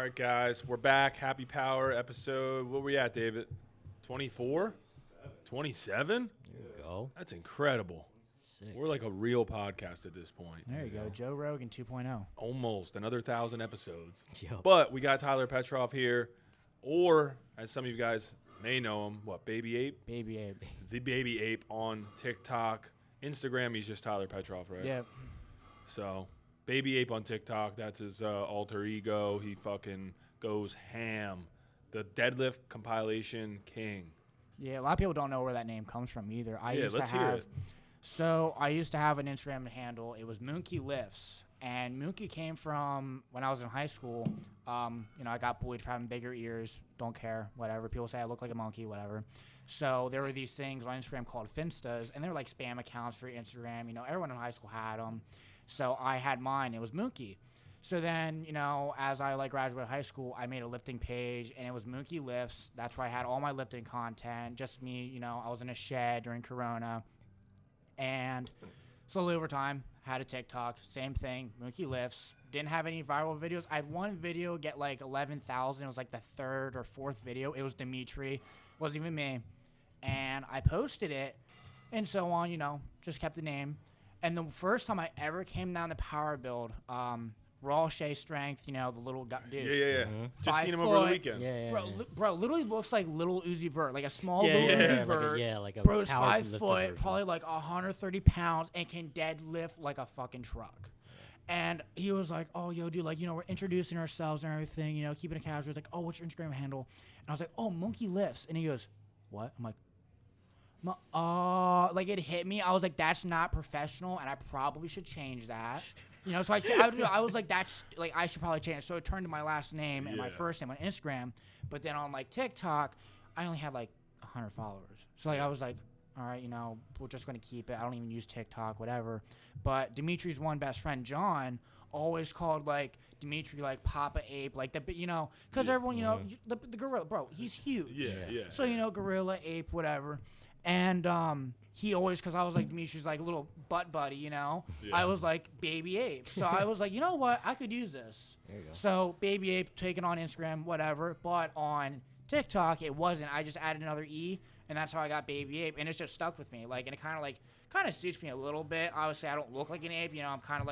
right, guys, we're back. Happy Power episode. What were we at, David? 24? 27? There you go. That's incredible. Sick. We're like a real podcast at this point. There you go. Joe Rogan 2.0. Almost another 1,000 episodes. Yep. But we got Tyler Petroff here, or as some of you guys may know him, BABYAPE? BABYAPE. The Baby Ape on TikTok. Instagram, he's just Tyler Petroff, right? Yep. So, BABYAPE on TikTok, that's his alter ego. He fucking goes ham. The deadlift compilation king. Yeah, a lot of people don't know where that name comes from either. Let's hear it. So I used to have an Instagram handle. It was Mookie Lifts. And Mookie came from when I was in high school. I got bullied for having bigger ears. Don't care. Whatever. People say I look like a monkey. Whatever. So there were these things on Instagram called Finstas. And they were like spam accounts for Instagram. Everyone in high school had them. So I had mine. It was Mookie. So then, as I graduated high school, I made a lifting page, and it was Mookie Lifts. That's where I had all my lifting content. Just me, I was in a shed during Corona. And slowly over time, had a TikTok, same thing, Mookie Lifts. Didn't have any viral videos. I had one video get 11,000. It was the third or fourth video. It was Dimitri. Wasn't even me. And I posted it, and so on, just kept the name. And the first time I ever came down to Power Build, raw Shea strength, the little guy, dude. Yeah. Mm-hmm. Just seen him over the weekend. Yeah. Bro, literally looks like little Uzi Vert, like a small Yeah, little yeah, Uzi yeah, Vert. like a Bro's power 5 lifter foot, version. probably 130 pounds, and can deadlift like a fucking truck. And he was like, oh, yo, dude, we're introducing ourselves and everything, keeping it casual. He's like, oh, what's your Instagram handle? And I was like, oh, Monkey Lifts. And he goes, what? I'm like, it hit me. I was like, that's not professional, and I probably should change that. So I was like, that's I should probably change. So it turned to my last name and my first name on Instagram. But then on TikTok, I only had 100 followers. So I was like, all right, we're just gonna keep it. I don't even use TikTok, whatever. But Dimitri's one best friend, John, always called Dimitri Papa Ape, because everyone, the gorilla, bro, he's huge. Yeah. So gorilla, ape, whatever. And he always, because I was Dimitri's little butt buddy, Yeah. I was Baby Ape. So I was like, you know what? I could use this. There you go. So Baby Ape, taken on Instagram, whatever. But on TikTok, it wasn't. I just added another E, and that's how I got Baby Ape. And it's just stuck with me. And it kind of suits me a little bit. I would say I don't look like an ape. I'm kind of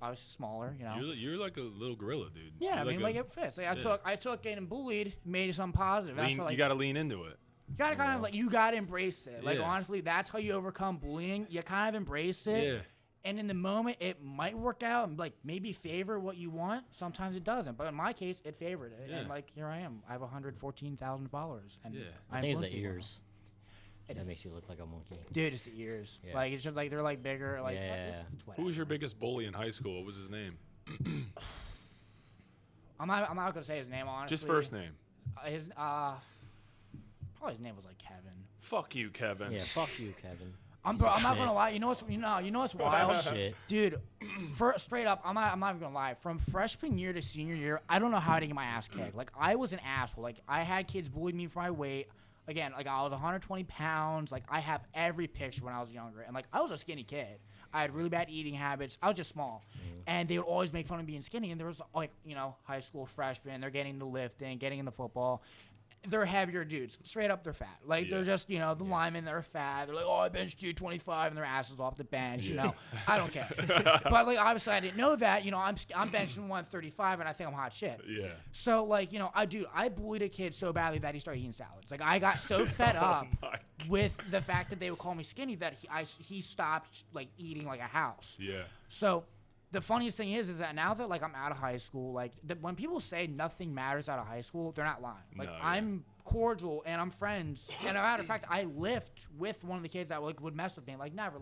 I was smaller, You're like a little gorilla, dude. Yeah, You're it fits. I took getting bullied, made it something positive. You got to lean into it. You gotta kind of you gotta embrace it. Yeah. Honestly, that's how you overcome bullying. You kind of embrace it. Yeah. And in the moment, it might work out and maybe favor what you want. Sometimes it doesn't. But in my case, it favored it. Yeah. And here I am. I have 114,000 followers. And Yeah. I think it's the influence people. ears. That makes you look like a monkey. Dude, it's the ears. Yeah. It's just they're bigger. Yeah. It's Who was your biggest bully in high school? What was his name? I'm not gonna say his name honestly. Just first name. His probably his name was Kevin. Fuck you, Kevin. Yeah, fuck you, Kevin. I'm not gonna lie. You know what's wild? Shit. Dude, straight up, I'm not even gonna lie. From freshman year to senior year, I don't know how to get my ass kicked. I was an asshole. I had kids bullied me for my weight. Again, I was 120 pounds. I have every picture when I was younger, and I was a skinny kid. I had really bad eating habits. I was just small, and they would always make fun of being skinny. And there was high school freshmen. They're getting into lifting, getting into football. They're heavier dudes. Straight up, they're fat. They're just, the linemen, they're fat. They're oh, I benched you 25, and their asses off the bench, I don't care. But, obviously, I didn't know that. I'm benching 135, and I think I'm hot shit. Yeah. So, I bullied a kid so badly that he started eating salads. I got so fed up with the fact that they would call me skinny that he stopped, eating like a house. Yeah. So the funniest thing is that now that I'm out of high school, when people say nothing matters out of high school, they're not lying. I'm cordial and I'm friends. And a matter of fact, I lift with one of the kids that would mess with me, never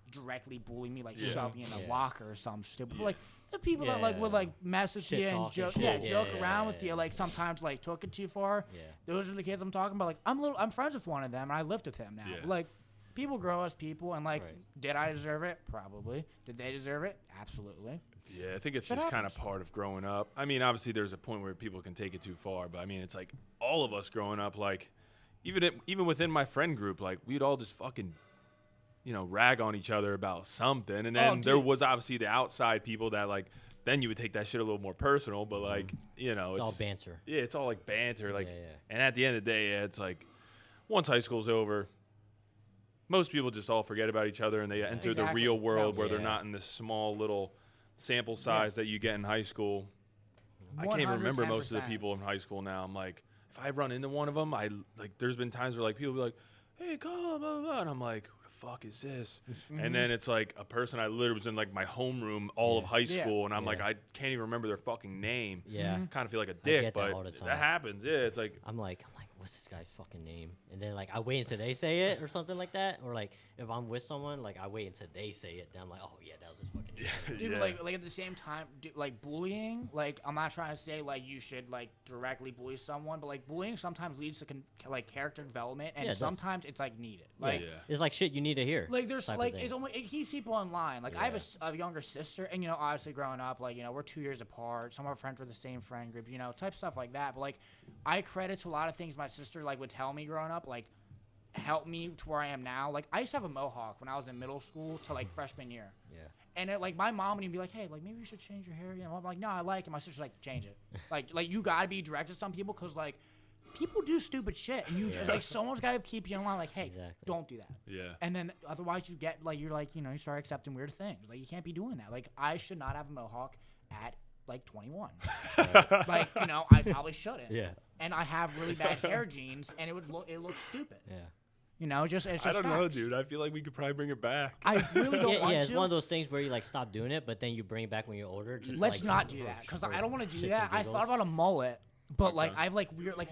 directly bully me, shove me in a locker or something stupid. But the people that would mess with Shit you and talking joke, shit. joke around with you, sometimes took it too far. Yeah. Those are the kids I'm talking about. I'm friends with one of them and I lift with him now. Yeah. People grow as people, and Right. did I deserve it? Probably. Did they deserve it? Absolutely. Yeah, I think it's That just kind of happens. part of growing up. I mean, obviously there's a point where people can take it too far, but I mean, it's all of us growing up, even within my friend group, we'd all just fucking, rag on each other about something, and then there dude. was obviously the outside people that then you would take that shit a little more personal. But like, you know, It's all banter. Yeah, it's all like banter. Like, Yeah. and at the end of the day, it's like once high school's over, most people just all forget about each other and they enter the Exactly. real world where they're Yeah. not in this small little sample size that you get in high school. I can't even remember most of the 110%. people in high school now. I'm like, if I run into one of them, there's been times where like people be like, hey, Collin, blah, blah, blah. And I'm like, who the fuck is this? And then it's like a person I literally was in like my homeroom all of high school, and I'm like, I can't even remember their fucking name. Yeah. Kind of feel like a dick, get that but all the time. that happens. Yeah, it's like, I'm like, what's this guy's fucking name? And then like I wait until they say it or something like that. Or like if I'm with someone, like I wait until they say it. Then I'm like, oh yeah, that was his fucking name. Dude, yeah. like at the same time, like bullying, like I'm not trying to say like you should like directly bully someone, but like bullying sometimes leads to like character development, and Yeah, it does. sometimes it's like needed. Like, yeah. It's like shit you need to hear. like there's type of like thing. it's almost, it keeps people in line. Like I have Yeah. a younger sister, and you know, obviously growing up, like, you know, we're 2 years apart. Some of our friends were the same friend group, you know, type stuff like that. But like I credit to a lot of things my sister like would tell me growing up, like helped me to where I am now. Like I used to have a mohawk when I was in middle school to like freshman year. Yeah. And it, like my mom would even be like, "Hey, like maybe you should change your hair." You know, I'm like, "No, I like it." My sister's like, "Change it." like you gotta be direct to some people because like people do stupid shit, and you just like someone's gotta keep you in line. Like, hey, Exactly. don't do that. Yeah. And then otherwise you get like you're like, you know, you start accepting weird things. Like you can't be doing that. Like I should not have a mohawk at like 21. Like, you know, I probably shouldn't. Yeah. And I have really bad hair genes, and it looks stupid. Yeah. You know, it's just I don't know, facts. dude. I feel like we could probably bring it back. I really don't want Yeah, it's to. one of those things where you like stop doing it, but then you bring it back when you're older. Just Let's like, not do that because I don't want to do shits that. and I giggles. thought about a mullet, but like Okay. I've like weird like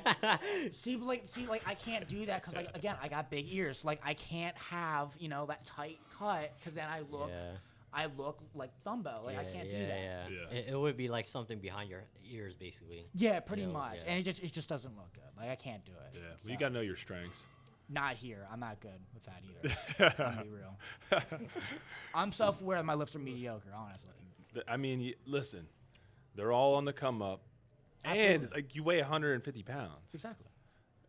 see like I can't do that because like again I got big ears. Like I can't have, you know, that tight cut because then I look like Thumbo. Like I can't do that. Yeah. It would be like something behind your ears, basically. Yeah, pretty You know, much. yeah. And it just doesn't look good. Like I can't do it. Yeah. Well, So, you got to know your strengths. not here. I'm not good with that either. I'm gonna be real. I'm self-aware that my lifts are mediocre, honestly. I mean, listen, they're all on the come up. And Absolutely. like you weigh 150 pounds. Exactly.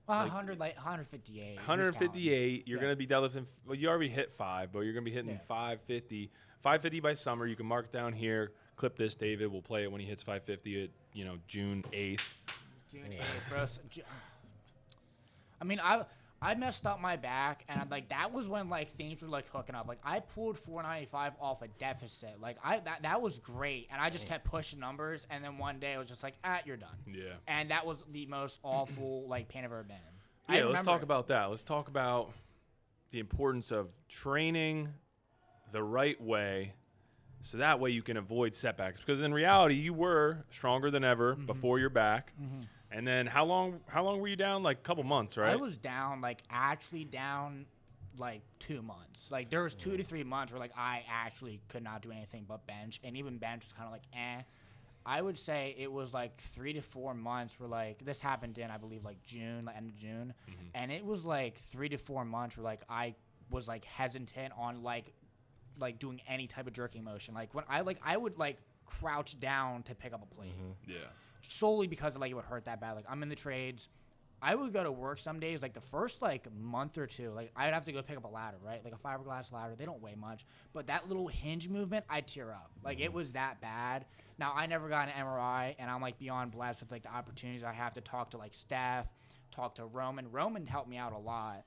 Well, 158. 158. You're Yeah. gonna be deadlifting. Well, you already hit 5, but you're gonna be hitting Yeah. 550. 550 by summer. You can mark down here. Clip this, David. We'll play it when he hits 550 at June 8th. June Yeah. 8th, bro. I mean, I messed up my back, and like that was when like things were like hooking up. Like I pulled 495 off a deficit. Like that was great, and I just kept pushing numbers. And then one day it was just like, you're done. Yeah. And that was the most awful like pain I've ever been in. Yeah. Let's talk about that. Let's talk about the importance of training the right way, so that way you can avoid setbacks. Because in reality, you were stronger than ever before your back. And then how long were you down? Like a couple months, right? I was down, like actually down, like 2 months. Like there was 2 to 3 months where like I actually could not do anything but bench, and even bench was kind of like I would say it was like 3 to 4 months where like this happened in I believe like June, like end of June, and it was like 3 to 4 months where like I was like hesitant on like doing any type of jerking motion. Like when I would like crouch down to pick up a plate. Yeah. Solely because like it would hurt that bad. Like I'm in the trades. I would go to work some days, like the first like month or two, like I'd have to go pick up a ladder, right? Like a fiberglass ladder. They don't weigh much, but that little hinge movement, I'd tear up. Like it was that bad. Now I never got an MRI, and I'm like beyond blessed with like the opportunities I have to talk to like Steph, talk to Roman. Roman helped me out a lot.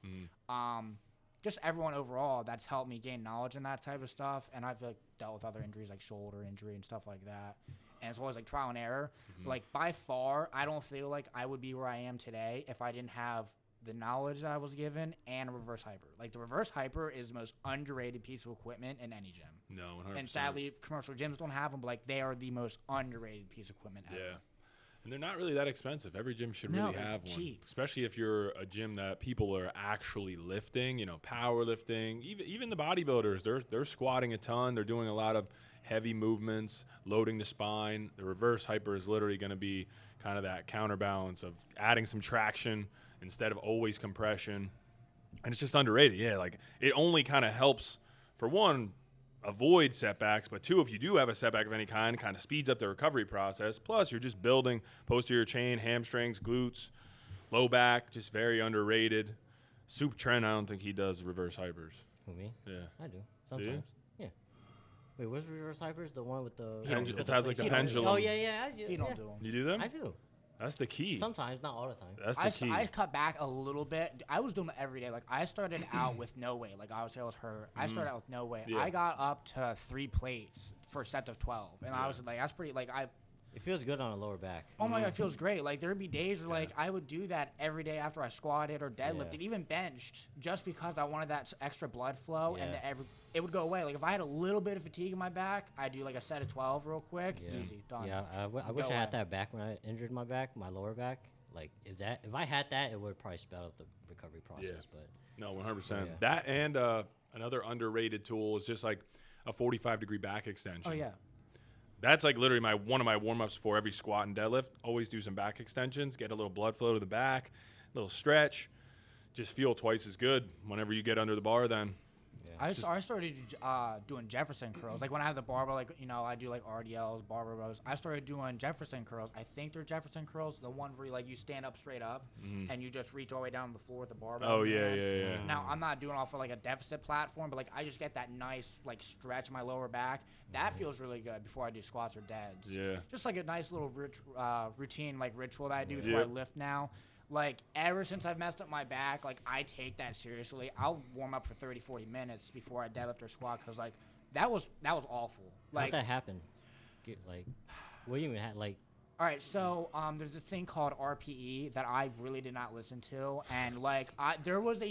Just everyone overall that's helped me gain knowledge in that type of stuff, and I've like dealt with other injuries like shoulder injury and stuff like that. And it's always like trial and error. Like by far, I don't feel like I would be where I am today if I didn't have the knowledge that I was given and a reverse hyper. Like the reverse hyper is the most underrated piece of equipment in any gym. No, 100%. And sadly, commercial gyms don't have them, but like they are the most underrated piece of equipment ever. Yeah. And they're not really that expensive. Every gym should No, really they're have one. cheap. Especially if you're a gym that people are actually lifting, powerlifting. Even the bodybuilders, they're squatting a ton. They're doing a lot of heavy movements, loading the spine. The reverse hyper is literally going to be kind of that counterbalance of adding some traction instead of always compression. And it's just underrated. Yeah, like it only kind of helps, for one, avoid setbacks, but two, if you do have a setback of any kind of speeds up the recovery process. Plus, you're just building posterior chain, hamstrings, glutes, low back, just very underrated. Soup Trent, I don't think he does reverse hypers. Who, me? Yeah. I do. Sometimes. Yeah. Wait, what's reverse hypers? The one with the It has like the He don't- pendulum. Oh yeah. I do, You don't do them. You do them? I do. That's the key. Sometimes, not all the time. That's the key. I cut back a little bit. I was doing them every day. Like I started out with no weight. Like obviously I was hurt. I started out with no weight. Yeah. I got up to 3 plates for a set of 12, and I was like, that's pretty. Like It feels good on the lower back. oh my god, it feels great. Like there'd be days where like I would do that every day after I squatted or deadlifted, even benched, just because I wanted that extra blood flow, and it would go away. Like if I had a little bit of fatigue in my back, I'd do like a set of 12 real quick, easy, done. Yeah, I wish I had that back when I injured my back, my lower back. Like if I had that, it would probably sped up the recovery process. But no, 100%. Yeah. That and another underrated tool is just like a 45-degree back extension. Oh yeah. That's like literally one of my warm-ups for every squat and deadlift. Always do some back extensions, get a little blood flow to the back, a little stretch. Just feel twice as good whenever you get under the bar then. I started doing Jefferson curls. Like when I have the barbell, like, you know, I do like RDLs, barbell rows. I started doing Jefferson curls. I think they're Jefferson curls, the one where like you stand up straight up and you just reach all the way down to the floor with the barbell. Oh, yeah. Now, I'm not doing it off of like a deficit platform, but like I just get that nice like stretch in my lower back. That feels really good before I do squats or deads. Yeah. Just like a nice little routine, like ritual that I do before I lift now. Like, ever since I've messed up my back, like, I take that seriously. I'll warm up for 30, 40 minutes before I deadlift or squat because, like, that was awful. Like, how'd that happen? Like, what do you even have? Like, all right, so there's this thing called RPE that I really did not listen to. And, like, there was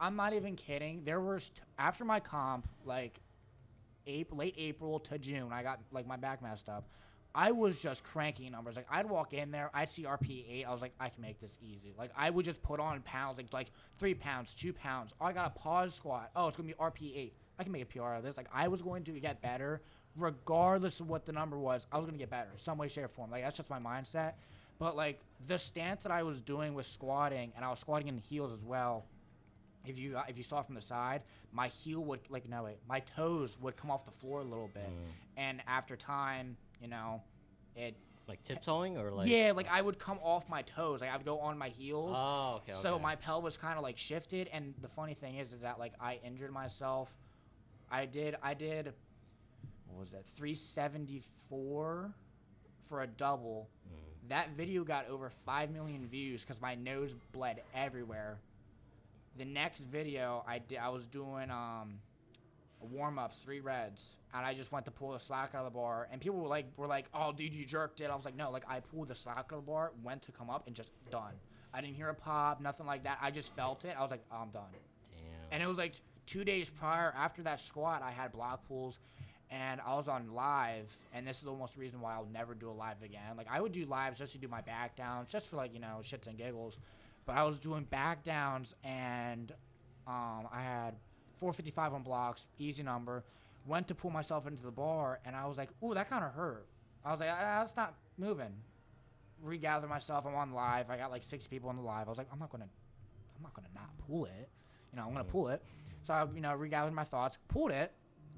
I'm not even kidding. There was, after my comp, like, late April to June, I got, like, my back messed up. I was just cranking numbers. Like, I'd walk in there, I'd see RP 8. I was like, I can make this easy. Like, I would just put on pounds, like 3 pounds, 2 pounds. Oh, I got a pause squat. Oh, it's going to be RP 8. I can make a PR out of this. Like, I was going to get better. Regardless of what the number was, I was going to get better. Some way, shape, or form. Like, that's just my mindset. But, like, the stance that I was doing with squatting, and I was squatting in the heels as well, if you saw it from the side, my heel would, my toes would come off the floor a little bit. And after time, you know, it like tiptoeing or like like I would come off my toes, like I would go on my heels. Oh, okay. So my pelvis kind of like shifted, and the funny thing is that like I injured myself. I did what was that, 374 for a double. That video got over 5 million views because my nose bled everywhere. The next video I was doing warm-ups, 3 reds, and I just went to pull the slack out of the bar, and people were like, oh, dude, you jerked it. I was like, no, like I pulled the slack out of the bar, went to come up, and just done. I didn't hear a pop, nothing like that. I just felt it. I was like, oh, I'm done. Damn. And it was like 2 days prior, after that squat, I had block pulls, and I was on live, and this is almost the reason why I'll never do a live again. Like I would do lives just to do my back downs, just for like, you know, shits and giggles. But I was doing back downs, and I had 455 on blocks, easy number. Went to pull myself into the bar, and I was like, ooh, that kind of hurt. I was like, that's not moving. Regather myself. I'm on live. I got like 6 people on the live. I was like, I'm not gonna not pull it. You know, I'm gonna pull it. So I, you know, regathered my thoughts, pulled it,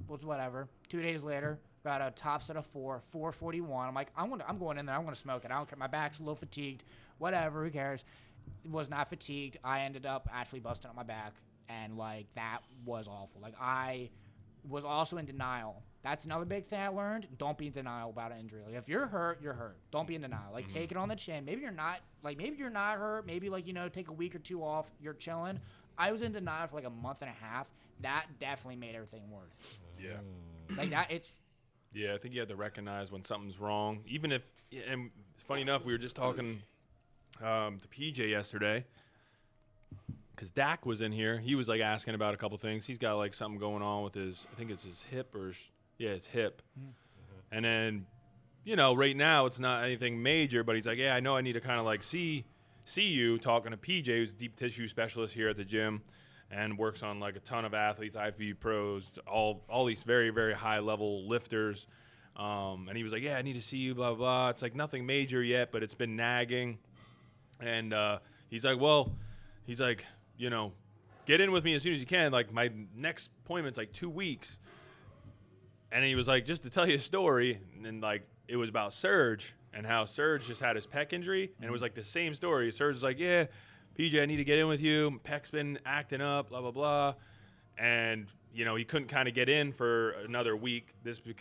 was whatever. 2 days later, got a top set of 441. I'm like, I'm going in there. I'm gonna smoke it. I don't care. My back's a little fatigued. Whatever. Who cares? Was not fatigued. I ended up actually busting up my back, and like that was awful. Like I was also in denial. That's another big thing I learned. Don't be in denial about an injury. Like if you're hurt, you're hurt. Don't be in denial. Like take it on the chin. Maybe you're not hurt. Maybe like, you know, take a week or 2 off. You're chilling. I was in denial for like a month and a half. That definitely made everything worse. Yeah. Like that. Yeah, I think you have to recognize when something's wrong. Even if, and funny enough, we were just talking to PJ yesterday, because Dak was in here. He was like asking about a couple things. He's got like something going on with his, I think it's his hip his hip. And then, you know, right now it's not anything major, but he's like, yeah, I know I need to kind of like see you, talking to PJ, who's a deep tissue specialist here at the gym and works on like a ton of athletes, IFBB pros, all these very, very high level lifters. And he was like, yeah, I need to see you, blah, blah, blah. It's like nothing major yet, but it's been nagging. And he's like, you know, get in with me as soon as you can. Like my next appointment's like 2 weeks. And he was like, just to tell you a story. And then like, it was about Serge and how Serge just had his pec injury. And it was like the same story. Serge was like, yeah, PJ, I need to get in with you. Pec's been acting up, blah, blah, blah. And you know, he couldn't kind of get in for another week.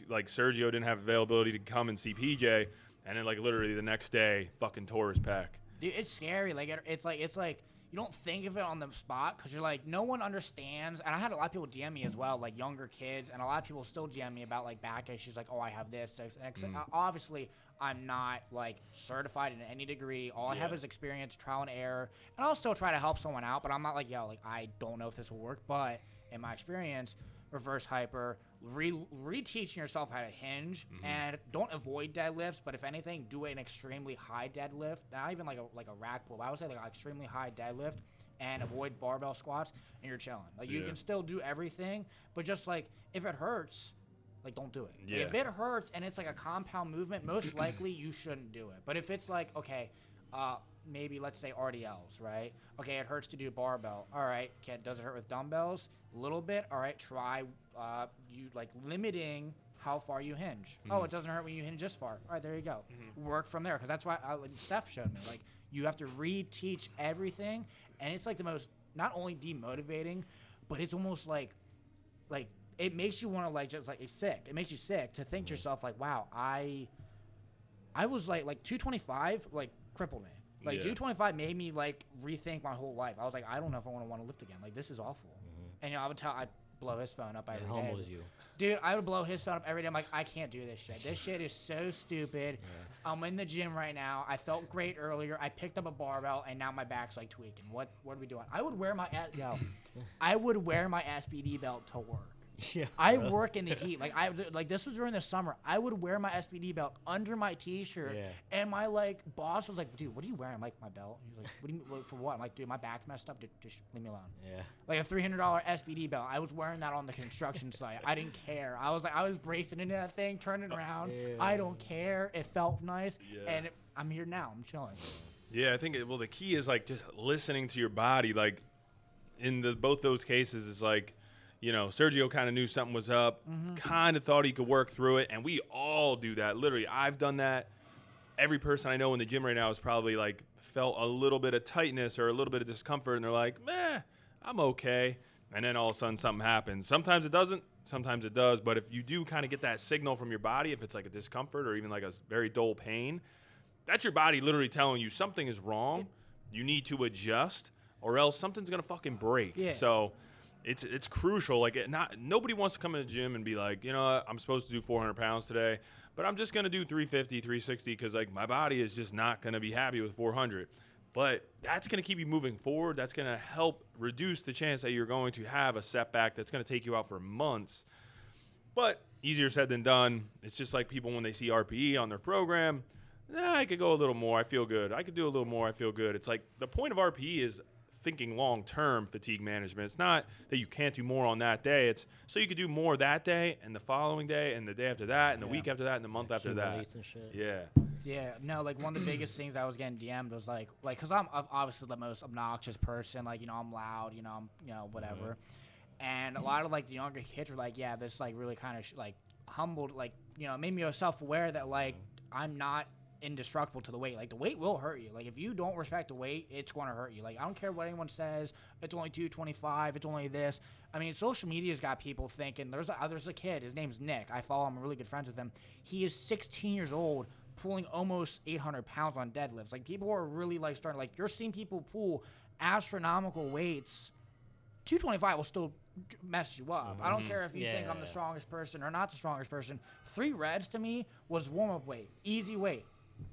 Like Sergio didn't have availability to come and see PJ, and then like literally the next day, fucking tore his pec. Dude, it's scary. Like it's like you don't think of it on the spot because you're like, no one understands. And I had a lot of people DM me as well, like younger kids, and a lot of people still DM me about like back issues, like, oh, I have this. And obviously, I'm not like certified in any degree. All I have is experience, trial and error, and I'll still try to help someone out. But I'm not like, yo, like I don't know if this will work. But in my experience, reverse hyper, reteaching yourself how to hinge, and don't avoid deadlifts, but if anything, do an extremely high deadlift. Not even like a rack pull, but I would say like an extremely high deadlift, and avoid barbell squats, and you're chilling. Like you can still do everything, but just like if it hurts, like don't do it. Yeah. If it hurts and it's like a compound movement, most likely you shouldn't do it. But if it's like, okay, maybe let's say RDLs, right? Okay, it hurts to do barbell. All right, does it hurt with dumbbells? A little bit. All right, try you like limiting how far you hinge. Oh, it doesn't hurt when you hinge this far. All right, there you go. Work from there, because that's why like Steph showed me. Like you have to reteach everything, and it's like the most not only demotivating, but it's almost like it makes you want to like just like it's sick. It makes you sick to think to yourself like, wow, I was like 225 like crippled me. Like 225 made me like rethink my whole life. I was like, I don't know if I want to lift again. Like this is awful. And you know, I blow his phone up every day. It humbles you. Dude, I would blow his phone up every day. I'm like, I can't do this shit. This shit is so stupid. I'm in the gym right now. I felt great earlier. I picked up a barbell, and now my back's like tweaking. What are we doing? I would wear my SBD belt to work. Yeah, I work in the heat. Like this was during the summer. I would wear my SBD belt under my t-shirt, and my like boss was like, "Dude, what are you wearing?" I'm like, "My belt." He's like, "What do you mean, for what?" I'm like, "Dude, my back's messed up. Just leave me alone." Yeah. Like a $300 SBD belt. I was wearing that on the construction site. I didn't care. I was bracing into that thing, turning around. I don't care. It felt nice, and I'm here now. I'm chilling. Yeah, I think the key is like just listening to your body. Like in both those cases, it's like, you know, Sergio kind of knew something was up, kind of thought he could work through it, and we all do that. Literally, I've done that. Every person I know in the gym right now has probably like felt a little bit of tightness or a little bit of discomfort, and they're like, meh, I'm okay. And then all of a sudden something happens. Sometimes it doesn't, sometimes it does, but if you do kind of get that signal from your body, if it's like a discomfort or even like a very dull pain, that's your body literally telling you something is wrong, you need to adjust, or else something's going to fucking break. Yeah. So it's crucial. Like nobody wants to come in the gym and be like, you know what, I'm supposed to do 400 pounds today, but I'm just going to do 350, 360 because like my body is just not going to be happy with 400. But that's going to keep you moving forward. That's going to help reduce the chance that you're going to have a setback that's going to take you out for months. But easier said than done. It's just like people when they see RPE on their program, I could go a little more, I feel good. I could do a little more, I feel good. It's like the point of RPE is thinking long-term fatigue management. It's not that you can't do more on that day. It's so you could do more that day and the following day and the day after that and the week after that and the month after that. And shit. Yeah, no, like one of the biggest things I was getting DM'd was like, cause I'm obviously the most obnoxious person. Like, you know, I'm loud, you know, whatever. And a lot of like the younger kids were like, yeah, this like really kind of like humbled, like, you know, made me self-aware that like I'm not indestructible to the weight. Like the weight will hurt you. Like if you don't respect the weight, it's going to hurt you. Like I don't care what anyone says. It's only 225. It's only this. I mean, social media's got people thinking. There's a kid. His name's Nick. I follow him. I'm really good friends with him. He is 16 years old, pulling almost 800 pounds on deadlifts. Like people are really like starting. Like you're seeing people pull astronomical weights. 225 will still mess you up. I don't care if you think I'm the strongest person or not the strongest person. 3 reds to me was warm-up weight, easy weight.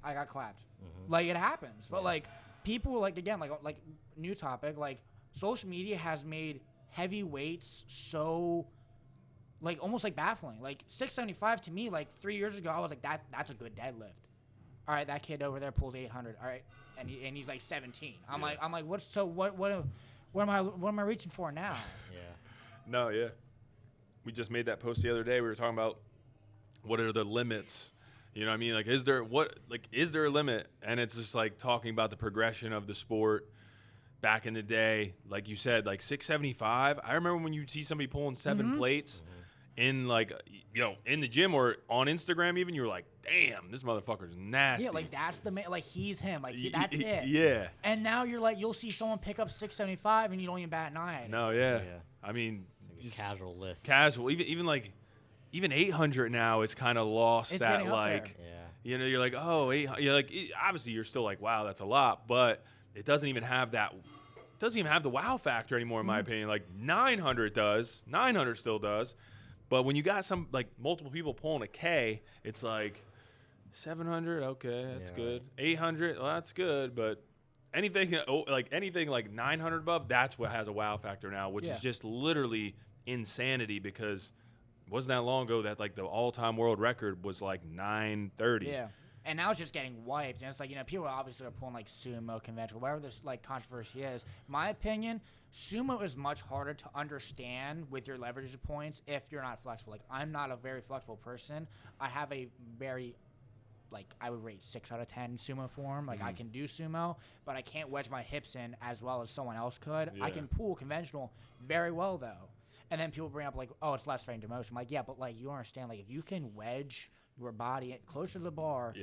I got clapped. Like it happens, but like people like again like new topic, like social media has made heavy weights so like almost like baffling. Like 675 to me, like 3 years ago, I was like that's a good deadlift. All right, that kid over there pulls 800. All right, and he's like 17. I'm like what am I reaching for now? We just made that post the other day. We were talking about what are the limits. You know what I mean? Like, is there a limit? And it's just like talking about the progression of the sport back in the day. Like you said, like 675. I remember when you see somebody pulling 7 plates in like, you know, in the gym or on Instagram even, you were like, damn, this motherfucker's nasty. Yeah, like that's the man. Like he's him. Like that's it. Yeah. And now you're like, you'll see someone pick up 675 and you don't even bat an eye at it. No, yeah. I mean, casual lift. Casual, even 800 now is kind of lost It's that getting up like, there. you know, you're like, oh, 800, you're like, obviously you're still like, wow, that's a lot, but it doesn't even have that. Doesn't even have the wow factor anymore, in my opinion. Like 900 does, 900 still does, but when you got some like multiple people pulling a K, it's like 700, okay, that's good. 800, well, that's good, but anything like 900 above, that's what has a wow factor now, which is just literally insanity because it wasn't that long ago that like the all-time world record was like 930. Yeah. And now it's just getting wiped. And it's like, you know, people obviously are pulling like sumo, conventional, whatever this like controversy is. My opinion, sumo is much harder to understand with your leverage points if you're not flexible. Like, I'm not a very flexible person. I have a very, like, I would rate 6 out of 10 sumo form. Like, I can do sumo, but I can't wedge my hips in as well as someone else could. I can pull conventional very well, though. And then people bring up, like, oh, it's less range of motion. I'm like, yeah, but, like, you understand, like, if you can wedge your body closer to the bar,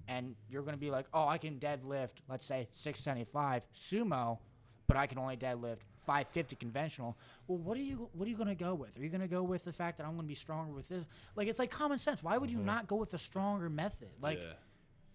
and you're going to be like, oh, I can deadlift, let's say 675 sumo, but I can only deadlift 550 conventional. Well, what are you going to go with? Are you going to go with the fact that I'm going to be stronger with this? Like, it's like common sense. Why would you not go with the stronger method? Like,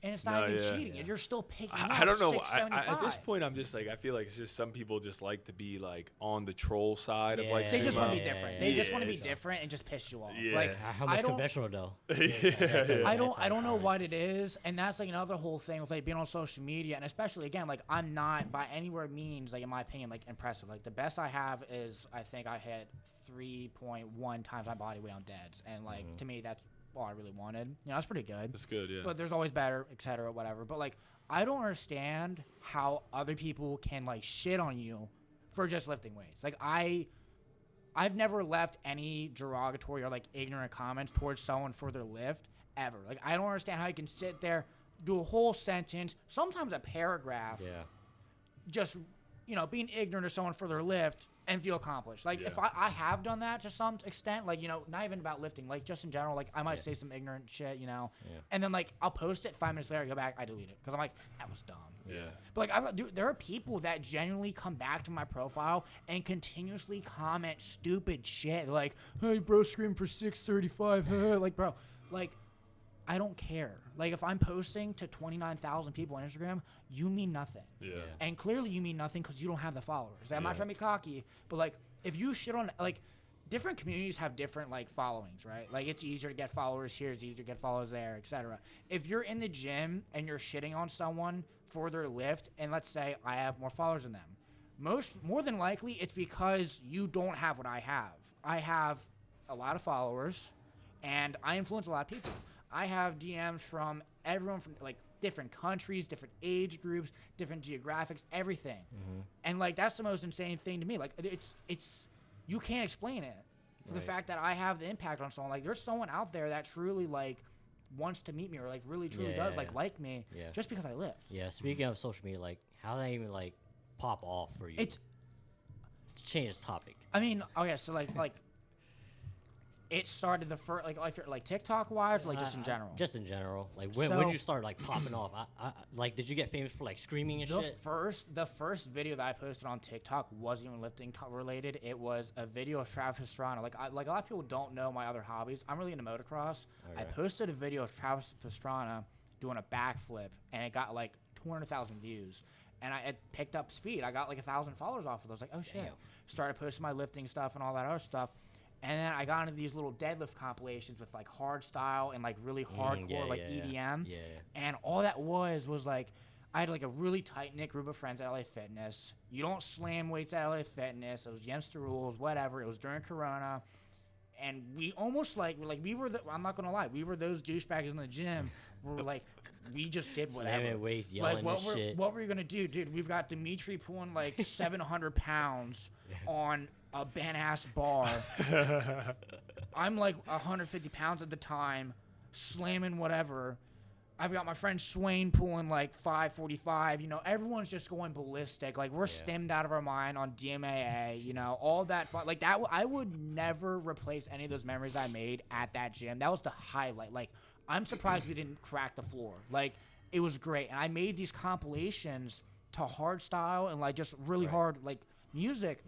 and it's not even cheating. You're still picking up I don't know. 675. At this point, I'm just like, I feel like it's just some people just like to be like on the troll side of like they just want to sumo. be different. They just want to be different and just piss you off. Yeah. Like, How much conventional though? I don't know what it is, and that's like another whole thing with like being on social media, and especially again, like I'm not by anywhere means like in my opinion like impressive. Like the best I have is I think I hit 3.1 times my body weight on deads, and like to me that's all I really wanted. You know, that's pretty good. That's good, yeah. But there's always better, etc., whatever. But like I don't understand how other people can like shit on you for just lifting weights. Like I've never left any derogatory or like ignorant comments towards someone for their lift ever. Like I don't understand how you can sit there, do a whole sentence, sometimes a paragraph, just, you know, being ignorant of someone for their lift and feel accomplished. Like if I have done that to some extent, like, you know, not even about lifting, like just in general, like I might say some ignorant shit, you know, and then like I'll post it 5 minutes later, go back, I delete it because I'm like, that was dumb. Yeah. But like, dude, there are people that genuinely come back to my profile and continuously comment stupid shit. Like, hey, bro, scream for 635. Like, bro, like, I don't care. Like, if I'm posting to 29,000 people on Instagram, you mean nothing. Yeah. And clearly you mean nothing because you don't have the followers. I'm not trying to be cocky, but like, if you shit on, like, different communities have different like followings, right? Like it's easier to get followers here, it's easier to get followers there, etc. If you're in the gym and you're shitting on someone for their lift, and let's say I have more followers than them, more than likely it's because you don't have what I have. I have a lot of followers, and I influence a lot of people. I have DMs from everyone from like different countries, different age groups, different geographics, everything, and like that's the most insane thing to me. Like it's you can't explain it. For the fact that I have the impact on someone. Like, there's someone out there that truly, like, wants to meet me or, like, really, truly does, like me just because I lift. Yeah, speaking of social media, like, how did that even, like, pop off for you? It's change the topic. I mean, okay, so, like, it started the first, like TikTok-wise, or, like, just in general? Just in general. Like, when did you start, like, popping off? Like, did you get famous for, like, screaming and shit? The first video that I posted on TikTok wasn't even lifting related. It was a video of Travis Pastrana. Like, a lot of people don't know my other hobbies. I'm really into motocross. Okay. I posted a video of Travis Pastrana doing a backflip, and it got, like, 200,000 views. And it picked up speed. I got, like, 1,000 followers off of it. I was like, oh, shit. Damn. Started posting my lifting stuff and all that other stuff. And then I got into these little deadlift compilations with, like, hard style and, like, really hardcore, EDM. Yeah. And all that was like, I had, like, a really tight-knit group of friends at LA Fitness. You don't slam weights at LA Fitness. It was against the rules, whatever. It was during Corona. And we almost, I'm not going to lie, we were those douchebags in the gym. We're like, we just did whatever. Slamming weights, yelling like, shit. What were you going to do? Dude, we've got Dimitri pulling, like, 700 pounds on a bent-ass bar. I'm, like, 150 pounds at the time, slamming whatever. I've got my friend Swain pulling, like, 545. You know, everyone's just going ballistic. Like, we're stemmed out of our mind on DMAA, you know, all that fun. Like, that I would never replace any of those memories I made at that gym. That was the highlight. Like, I'm surprised we didn't crack the floor. Like, it was great. And I made these compilations to hard style and, like, just really hard, like, music.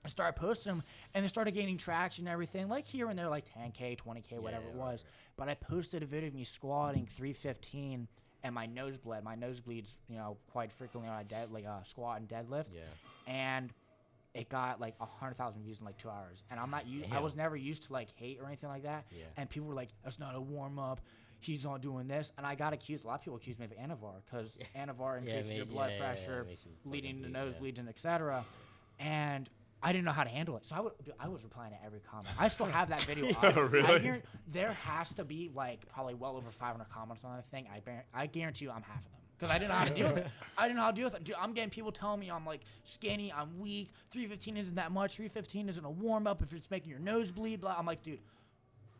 I started posting them, and they started gaining traction and everything, like here and there, like 10K, 20K, whatever it was. But I posted a video of me squatting 315, and my nose bled. My nose bleeds, you know, quite frequently on a squat and deadlift. Yeah. And it got like 100,000 views in like 2 hours. And I'm not I was never used to like hate or anything like that. Yeah. And people were like, "That's not a warm up. He's not doing this." And I got accused. A lot of people accused me of Anavar because Anavar increases your blood pressure, leading to nosebleeds and etc. And I didn't know how to handle it, so I was replying to every comment. I still have that video up. Really? There has to be like probably well over 500 comments on that thing. I guarantee you I'm half of them because I didn't know how to deal with it. I didn't know how to deal with it. Dude, I'm getting people telling me I'm like skinny, I'm weak. 315 isn't that much. 315 isn't a warm up if it's making your nose bleed. Blah. I'm like, dude,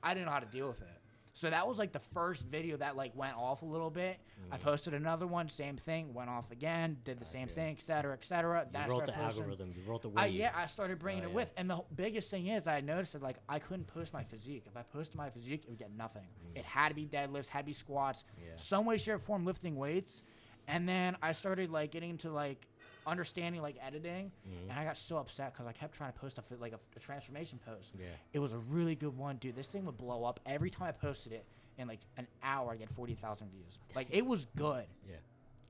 I didn't know how to deal with it. So that was like the first video that like went off a little bit. I posted another one, same thing, went off again, did the same thing, et cetera, et cetera. You wrote the algorithm, you wrote the wave. I started bringing it with. And the biggest thing is I noticed that like I couldn't post my physique. If I posted my physique, it would get nothing. It had to be deadlifts, had to be squats, some way, shape, or form lifting weights. And then I started like getting into like understanding like editing, and I got so upset because I kept trying to post a transformation post. It was a really good one, dude. This thing would blow up every time I posted it. In like an hour, I get 40,000 views. Like it was good. Yeah.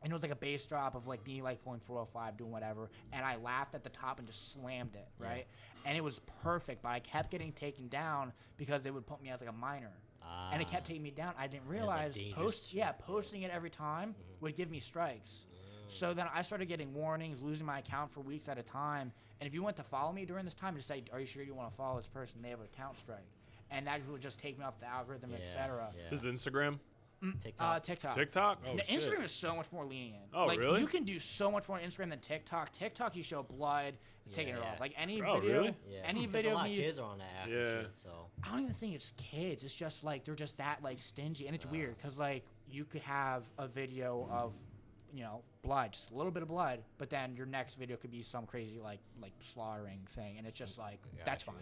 And it was like a bass drop of like me like pulling 405, doing whatever, and I laughed at the top and just slammed it, right? And it was perfect, but I kept getting taken down because it would put me as like a minor. And it kept taking me down. I didn't realize posting it every time would give me strikes. So then I started getting warnings, losing my account for weeks at a time. And if you went to follow me during this time, just say, "Are you sure you want to follow this person? They have an account strike." And that would just take me off the algorithm, etc. This is Instagram? TikTok. TikTok? Oh, shit. Instagram is so much more lenient. Oh, like, really? You can do so much more on Instagram than TikTok. TikTok, you show blood, taking it off. Like any video, really? any video a lot of of me. kids are on that app and shit, so. I don't even think it's kids. It's just like they're just that like stingy, and it's weird because like you could have a video of, you know, blood, just a little bit of blood, but then your next video could be some crazy like slaughtering thing, and it's just like that's fine.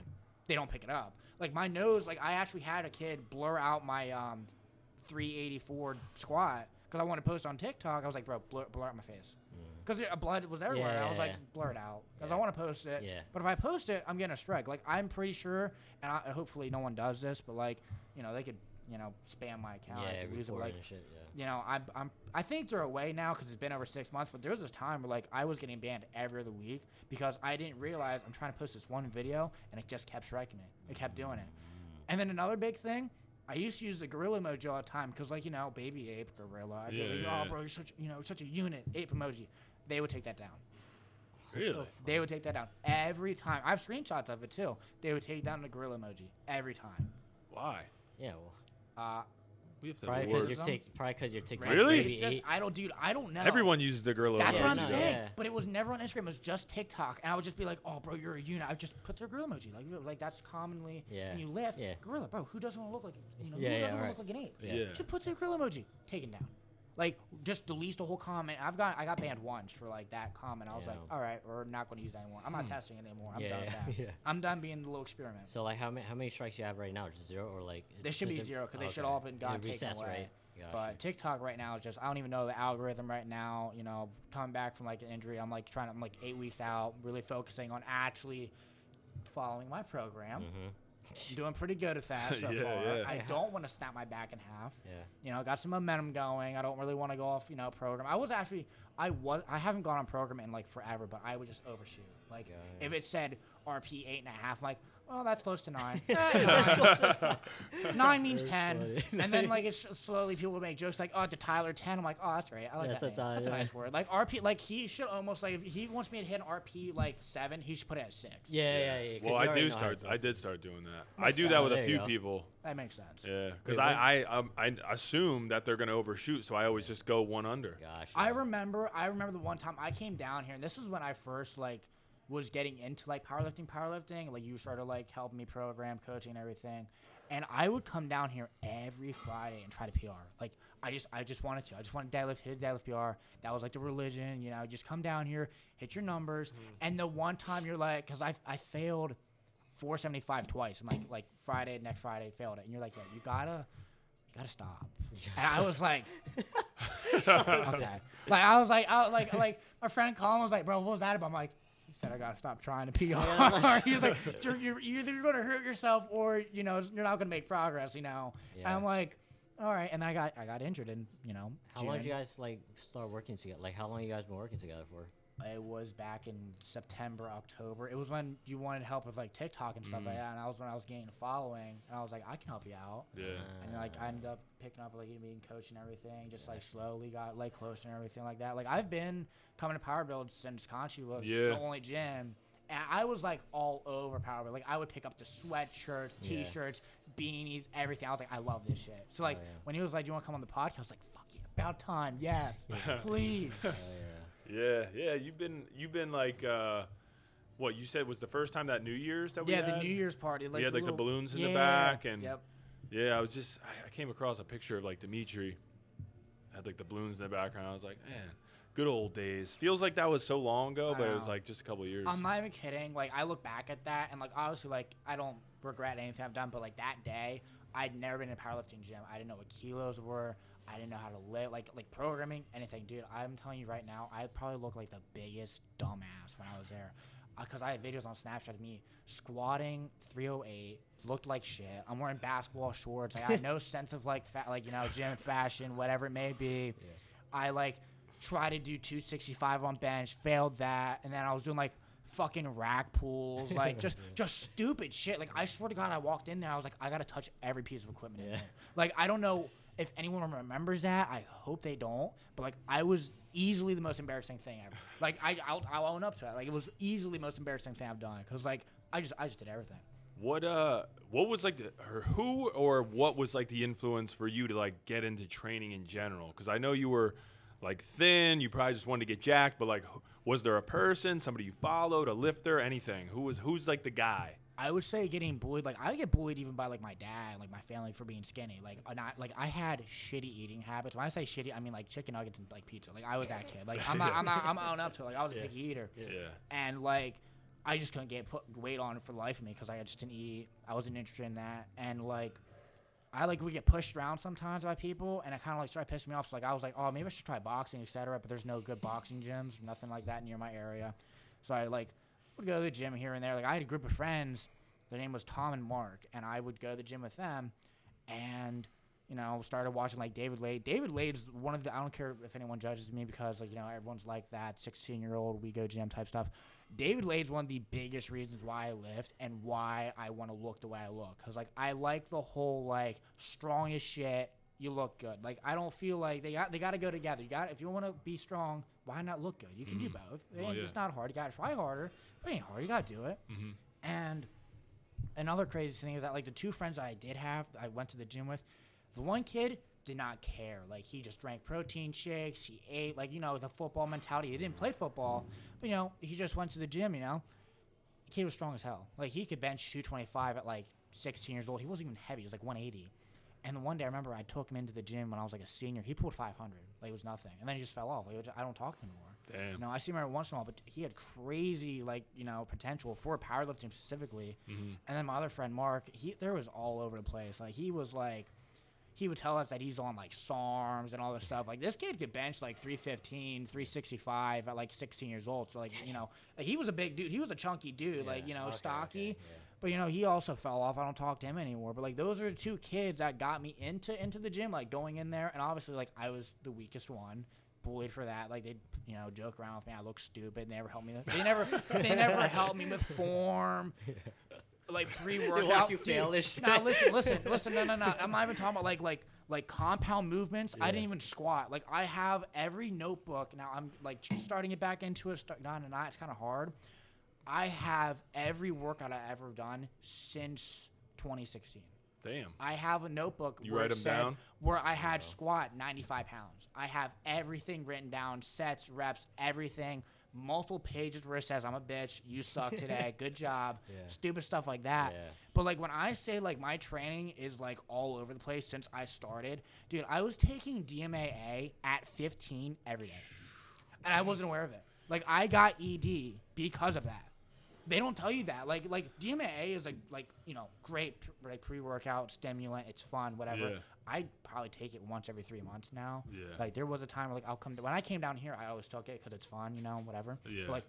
They don't pick it up. Like my nose, like I actually had a kid blur out my 384 squat because I wanted to post on TikTok. I was like, bro, blur out my face. Because blood was everywhere. And I was like, blur it out because I want to post it. But if I post it, I'm getting a strike. Like I'm pretty sure, and hopefully no one does this, but like, you know, they could, you know, spam my account. I could lose it. Like, shit, you know, I think they're away now because it's been over 6 months. But there was a time where like I was getting banned every other week because I didn't realize I'm trying to post this one video and it just kept striking me. It kept doing it. And then another big thing, I used to use the gorilla emoji all the time because like, you know, baby ape, gorilla. I'd be like, oh, bro, you're such a unit, ape emoji. They would take that down. Really? They would take that down every time. I have screenshots of it too. They would take down the gorilla emoji every time. Why? Yeah, well. We have to probably because you're TikTok. Really? I don't know. Everyone uses the gorilla. That's what I'm saying. But it was never on Instagram. It was just TikTok, and I would just be like, "Oh, bro, you're a unit." I would just put their gorilla emoji, like that's commonly when you lift. Gorilla, bro. Who doesn't want to look like who doesn't want to look like an ape? Just put their gorilla emoji. Taken down. Like just delete the whole comment. I got banned once for like that comment. I was like, all right, we're not going to use that anymore. I'm not testing it anymore. I'm done with that. I'm done being the little experiment. So like how many strikes you have right now? Just 0 or like? They should be 0 because they should all have been taken away. Right? But TikTok right now is just, I don't even know the algorithm right now. You know, coming back from like an injury, I'm like 8 weeks out, really focusing on actually following my program. Doing pretty good at that so far. I don't want to snap my back in half. You know, got some momentum going. I don't really want to go off, you know, program. I haven't gone on program in like forever, but I would just overshoot. Like if it said RP 8.5, I'm like, oh, that's close to 9. 9 means 10. And then like it's slowly people would make jokes like, oh, to Tyler 10. I'm like, oh, that's right. I like that. That's a nice word. Like RP, like he should almost like if he wants me to hit an RP like 7, he should put it at 6. Yeah. Well, I did start doing that. I do that with a few people. That makes sense. Yeah, because I assume that they're gonna overshoot, so I always just go one under. Gosh. I remember the one time I came down here, and this was when I first like was getting into like powerlifting. Like you started like helping me program, coaching, and everything. And I would come down here every Friday and try to PR. Like I just wanted to. I just wanted to hit a deadlift PR. That was like the religion, you know. Just come down here, hit your numbers. And the one time you're like, because I failed 475 twice, and like next Friday failed it, and you're like, yeah, you gotta stop. And I was like, okay. Like I was like my friend Collin was like, bro, what was that about? I'm like, He said, I gotta stop trying to PR. He was like, you're either gonna hurt yourself or you're not gonna make progress. And I'm like, all right. And I got injured in How long did you guys like start working together? Like how long you guys been working together for? It was back in September, October. It was when you wanted help with like TikTok and stuff like that, and that was when I was gaining a following, and I was like, I can help you out. Yeah. And like I ended up picking up like being coach and everything, just like slowly got like closer and everything like that. Like I've been coming to Power Build since Conchi was the only gym. And I was like all over Power Build. Like I would pick up the sweatshirts, t-shirts, beanies, everything. I was like, I love this shit. So like when he was like, "Do you want to come on the podcast?" I was like, "Fuck yeah, about time, yes, please." Yeah. You've been like, what you said was the first time that New Year's that we had? Yeah, the New Year's party. Like we had like the balloons in the back, and yeah, I came across a picture of like Dimitri had like the balloons in the background. I was like, man, good old days. Feels like that was so long ago, but it was like just a couple of years. I'm not even kidding. Like I look back at that, and like obviously, like I don't regret anything I've done, but like that day, I'd never been in a powerlifting gym. I didn't know what kilos were. I didn't know how to live, like programming, anything. Dude, I'm telling you right now, I probably look like the biggest dumbass when I was there. Because I had videos on Snapchat of me squatting 308, looked like shit. I'm wearing basketball shorts. Like, I had no sense of, like, gym fashion, whatever it may be. Yeah. I, like, tried to do 265 on bench, failed that. And then I was doing, like, fucking rack pulls, like, just stupid shit. Like, I swear to God, I walked in there. I was like, I got to touch every piece of equipment in there. Like, I don't know if anyone remembers that. I hope they don't. But like I was easily the most embarrassing thing ever. Like I'll own up to it. Like it was easily the most embarrassing thing I've done. Cause like I just did everything. What was like who or what was like the influence for you to like get into training in general? Cause I know you were like thin. You probably just wanted to get jacked. But like, was there a person, somebody you followed, a lifter, anything? Who's like the guy? I would say getting bullied. Like I get bullied even by like my dad, like my family for being skinny. Like I had shitty eating habits. When I say shitty, I mean like chicken nuggets and like pizza. Like I was that kid. Like I'm own up to it. Like I was a picky eater. Yeah. And like I just couldn't put weight on for the life of me because I just didn't eat. I wasn't interested in that. And like I like would get pushed around sometimes by people, and it kind of like started pissing me off. So like I was like, oh, maybe I should try boxing, etc. But there's no good boxing gyms, nothing like that near my area. So I like would go to the gym here and there. Like I had a group of friends. Their name was Tom and Mark, and I would go to the gym with them, and started watching like David Lade. David Lade's one of the. I don't care if anyone judges me because like everyone's like that 16-year-old we go gym type stuff. David Lade's one of the biggest reasons why I lift and why I want to look the way I look. Cause like I like the whole like strong as shit. You look good. Like I don't feel like they got to go together. If you want to be strong, why not look good? You can do both. It's not hard. You got to try harder, but it ain't hard. You got to do it. And another crazy thing is that like the two friends that I did have, I went to the gym with, the one kid did not care. Like he just drank protein shakes. He ate like the football mentality. He didn't play football, but he just went to the gym. The kid was strong as hell. Like he could bench 225 at like 16 years old. He wasn't even heavy. He was like 180. And one day I remember I took him into the gym when I was like a senior. He pulled 500. Like it was nothing. And then he just fell off. Like I don't talk to him anymore. Damn. I see him every once in a while, but he had crazy potential for powerlifting specifically. And then my other friend Mark, there was all over the place. Like he was like, he would tell us that he's on like SARMs and all this stuff. Like this kid could bench like 315, 365 at like 16 years old. So like like he was a big dude. He was a chunky dude, stocky. Okay. But he also fell off. I don't talk to him anymore. But like those are the two kids that got me into the gym, like going in there. And obviously like I was the weakest one, bullied for that. Like they joke around with me. I look stupid. They never helped me. They never helped me with form. Like pre-workout. Watch you fail this shit. Nah, listen. No. I'm not even talking about like compound movements. I didn't even squat. Like I have every notebook. Now I'm like starting it back into it. It's kind of hard. I have every workout I've ever done since 2016. Damn. I have a notebook You write them down? where I had squat 95 pounds. I have everything written down, sets, reps, everything. Multiple pages where it says, I'm a bitch, you suck today, good job, stupid stuff like that. Yeah. But like when I say like my training is like all over the place since I started, dude, I was taking DMAA at 15 every day. And I wasn't aware of it. Like I got ED because of that. They don't tell you that. Like DMAA is like great like pre-workout stimulant. It's fun, whatever. Yeah. I probably take it once every 3 months now. Yeah. Like there was a time where like when I came down here, I always took it because it's fun, whatever. Yeah. But like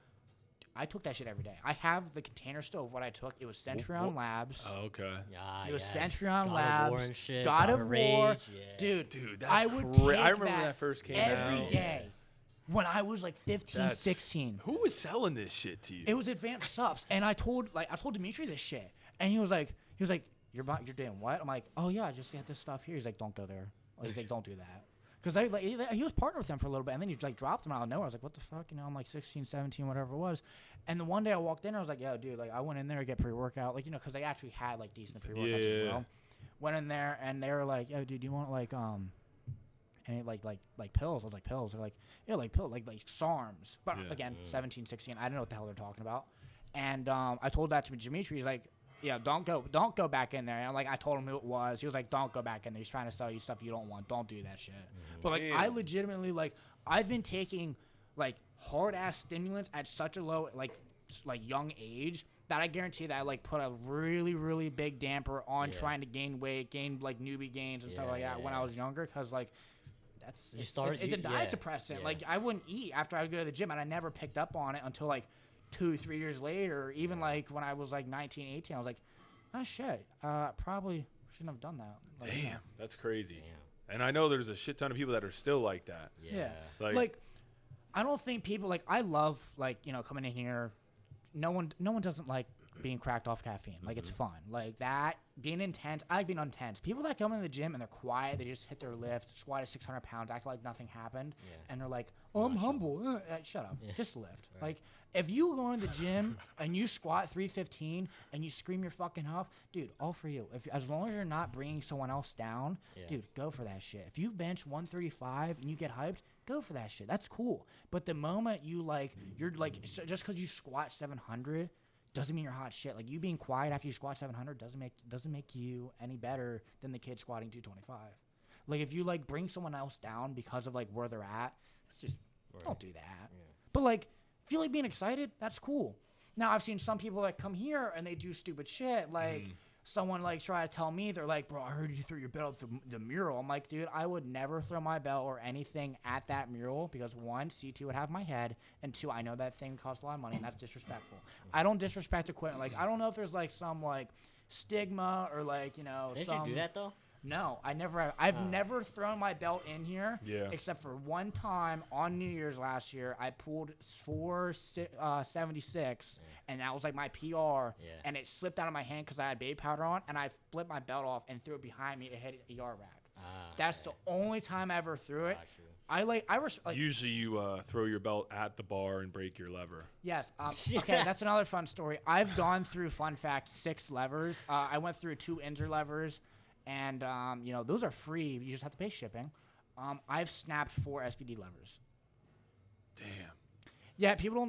I took that shit every day. I have the container still of what I took. It was Centurion Labs. Oh, okay. Yeah, It was yes. Centurion God Labs. of War and shit. God of War. Rage. Yeah. Dude, That's I would crazy. take I remember when that first came every out. day when I was like 15, 16. Who was selling this shit to you? It was Advanced Subs, and I told Dimitri this shit, and he was like, you're doing what? I'm like, oh yeah, I just got this stuff here. He's like, don't go there. He's like, don't do that. Because he was partnered with them for a little bit, and then he like dropped them out of nowhere. I was like, what the fuck? You know, I'm like 16, 17, whatever it was. And the one day I walked in, I was like, yo, dude, like I went in there to get pre-workout, like, you know, because they actually had like decent pre-workouts as well. Went in there, and they were like, yo, dude, do you want like any like pills? I was like, pills? They're like, yeah, like pills, like SARMs. But again, 17, 16, I didn't know what the hell they're talking about. And I told that to Dimitri. He's like, yeah, don't go back in there. And I'm like, I told him who it was. He was like, don't go back in there. He's trying to sell you stuff you don't want. Don't do that shit. But like, I legitimately like, I've been taking like hard ass stimulants at such a low like young age that I guarantee that I like put a really, really big damper on trying to gain weight, gain like newbie gains and stuff like that when I was younger. Cause like that's it's a diet suppressant. Like I wouldn't eat after I would go to the gym, and I never picked up on it until like 2-3 years later. Even like when I was like 19, 18, I was like, oh shit, probably shouldn't have done that. Like, damn, that's crazy. Damn. And I know there's a shit ton of people that are still like that. Yeah. Like I don't think people like, I love like, you know, coming in here. No one doesn't like being cracked off caffeine. Like it's fun. Like that being intense. I like being intense. People that come in the gym and they're quiet, they just hit their lift, squat at 600 pounds, act like nothing happened, and they're like, "Oh, I'm humble." Shut up. Just lift. Right. Like if you go in the gym and you squat 315 and you scream your fucking off, dude, all for you. As long as you're not bringing someone else down, dude, go for that shit. If you bench 135 and you get hyped, go for that shit. That's cool. But the moment you like, you're like, just because you squat 700 doesn't mean you're hot shit. Like you being quiet after you squat 700 doesn't make you any better than the kid squatting 225. Like if you like bring someone else down because of like where they're at, it's just don't do that. But like if you like being excited, that's cool. Now I've seen some people that come here and they do stupid shit like. Someone like try to tell me, they're like, bro, I heard you threw your belt through the mural. I'm like, dude, I would never throw my belt or anything at that mural because one, CT would have my head, and two, I know that thing costs a lot of money and that's disrespectful. I don't disrespect equipment. Like, I don't know if there's like some like stigma or like, you know, Did you do that though? No, I never have. I've never thrown my belt in here except for one time on New Year's last year. I pulled 476, and that was like my PR, and it slipped out of my hand because I had baby powder on, and I flipped my belt off and threw it behind me. It hit a ER rack. That's the only time I ever threw it. Usually you throw your belt at the bar and break your lever. Yes. Okay, that's another fun story. I've gone through, fun fact, 6 levers. I went through 2 Inzer levers. And, you know, those are free. You just have to pay shipping. I've snapped 4 SPD levers. Damn. Yeah, people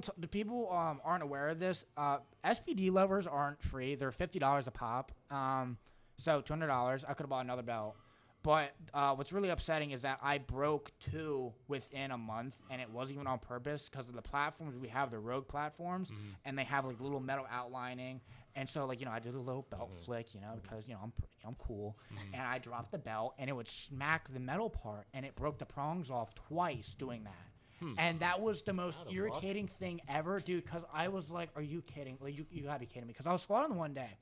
aren't aware of this. SPD levers aren't free. They're $50 a pop. So $200. I could have bought another belt. But what's really upsetting is that I broke 2 within a month, and it wasn't even on purpose because of the platforms. We have the Rogue platforms, and they have like little metal outlining. And so, like, you know, I did a little belt flick, you know, because, you know, I'm cool. And I dropped the belt, and it would smack the metal part, and it broke the prongs off twice doing that. And that was the most irritating thing ever, dude, because I was like, are you kidding? Like, you got to be kidding me. Because I was squatting one day,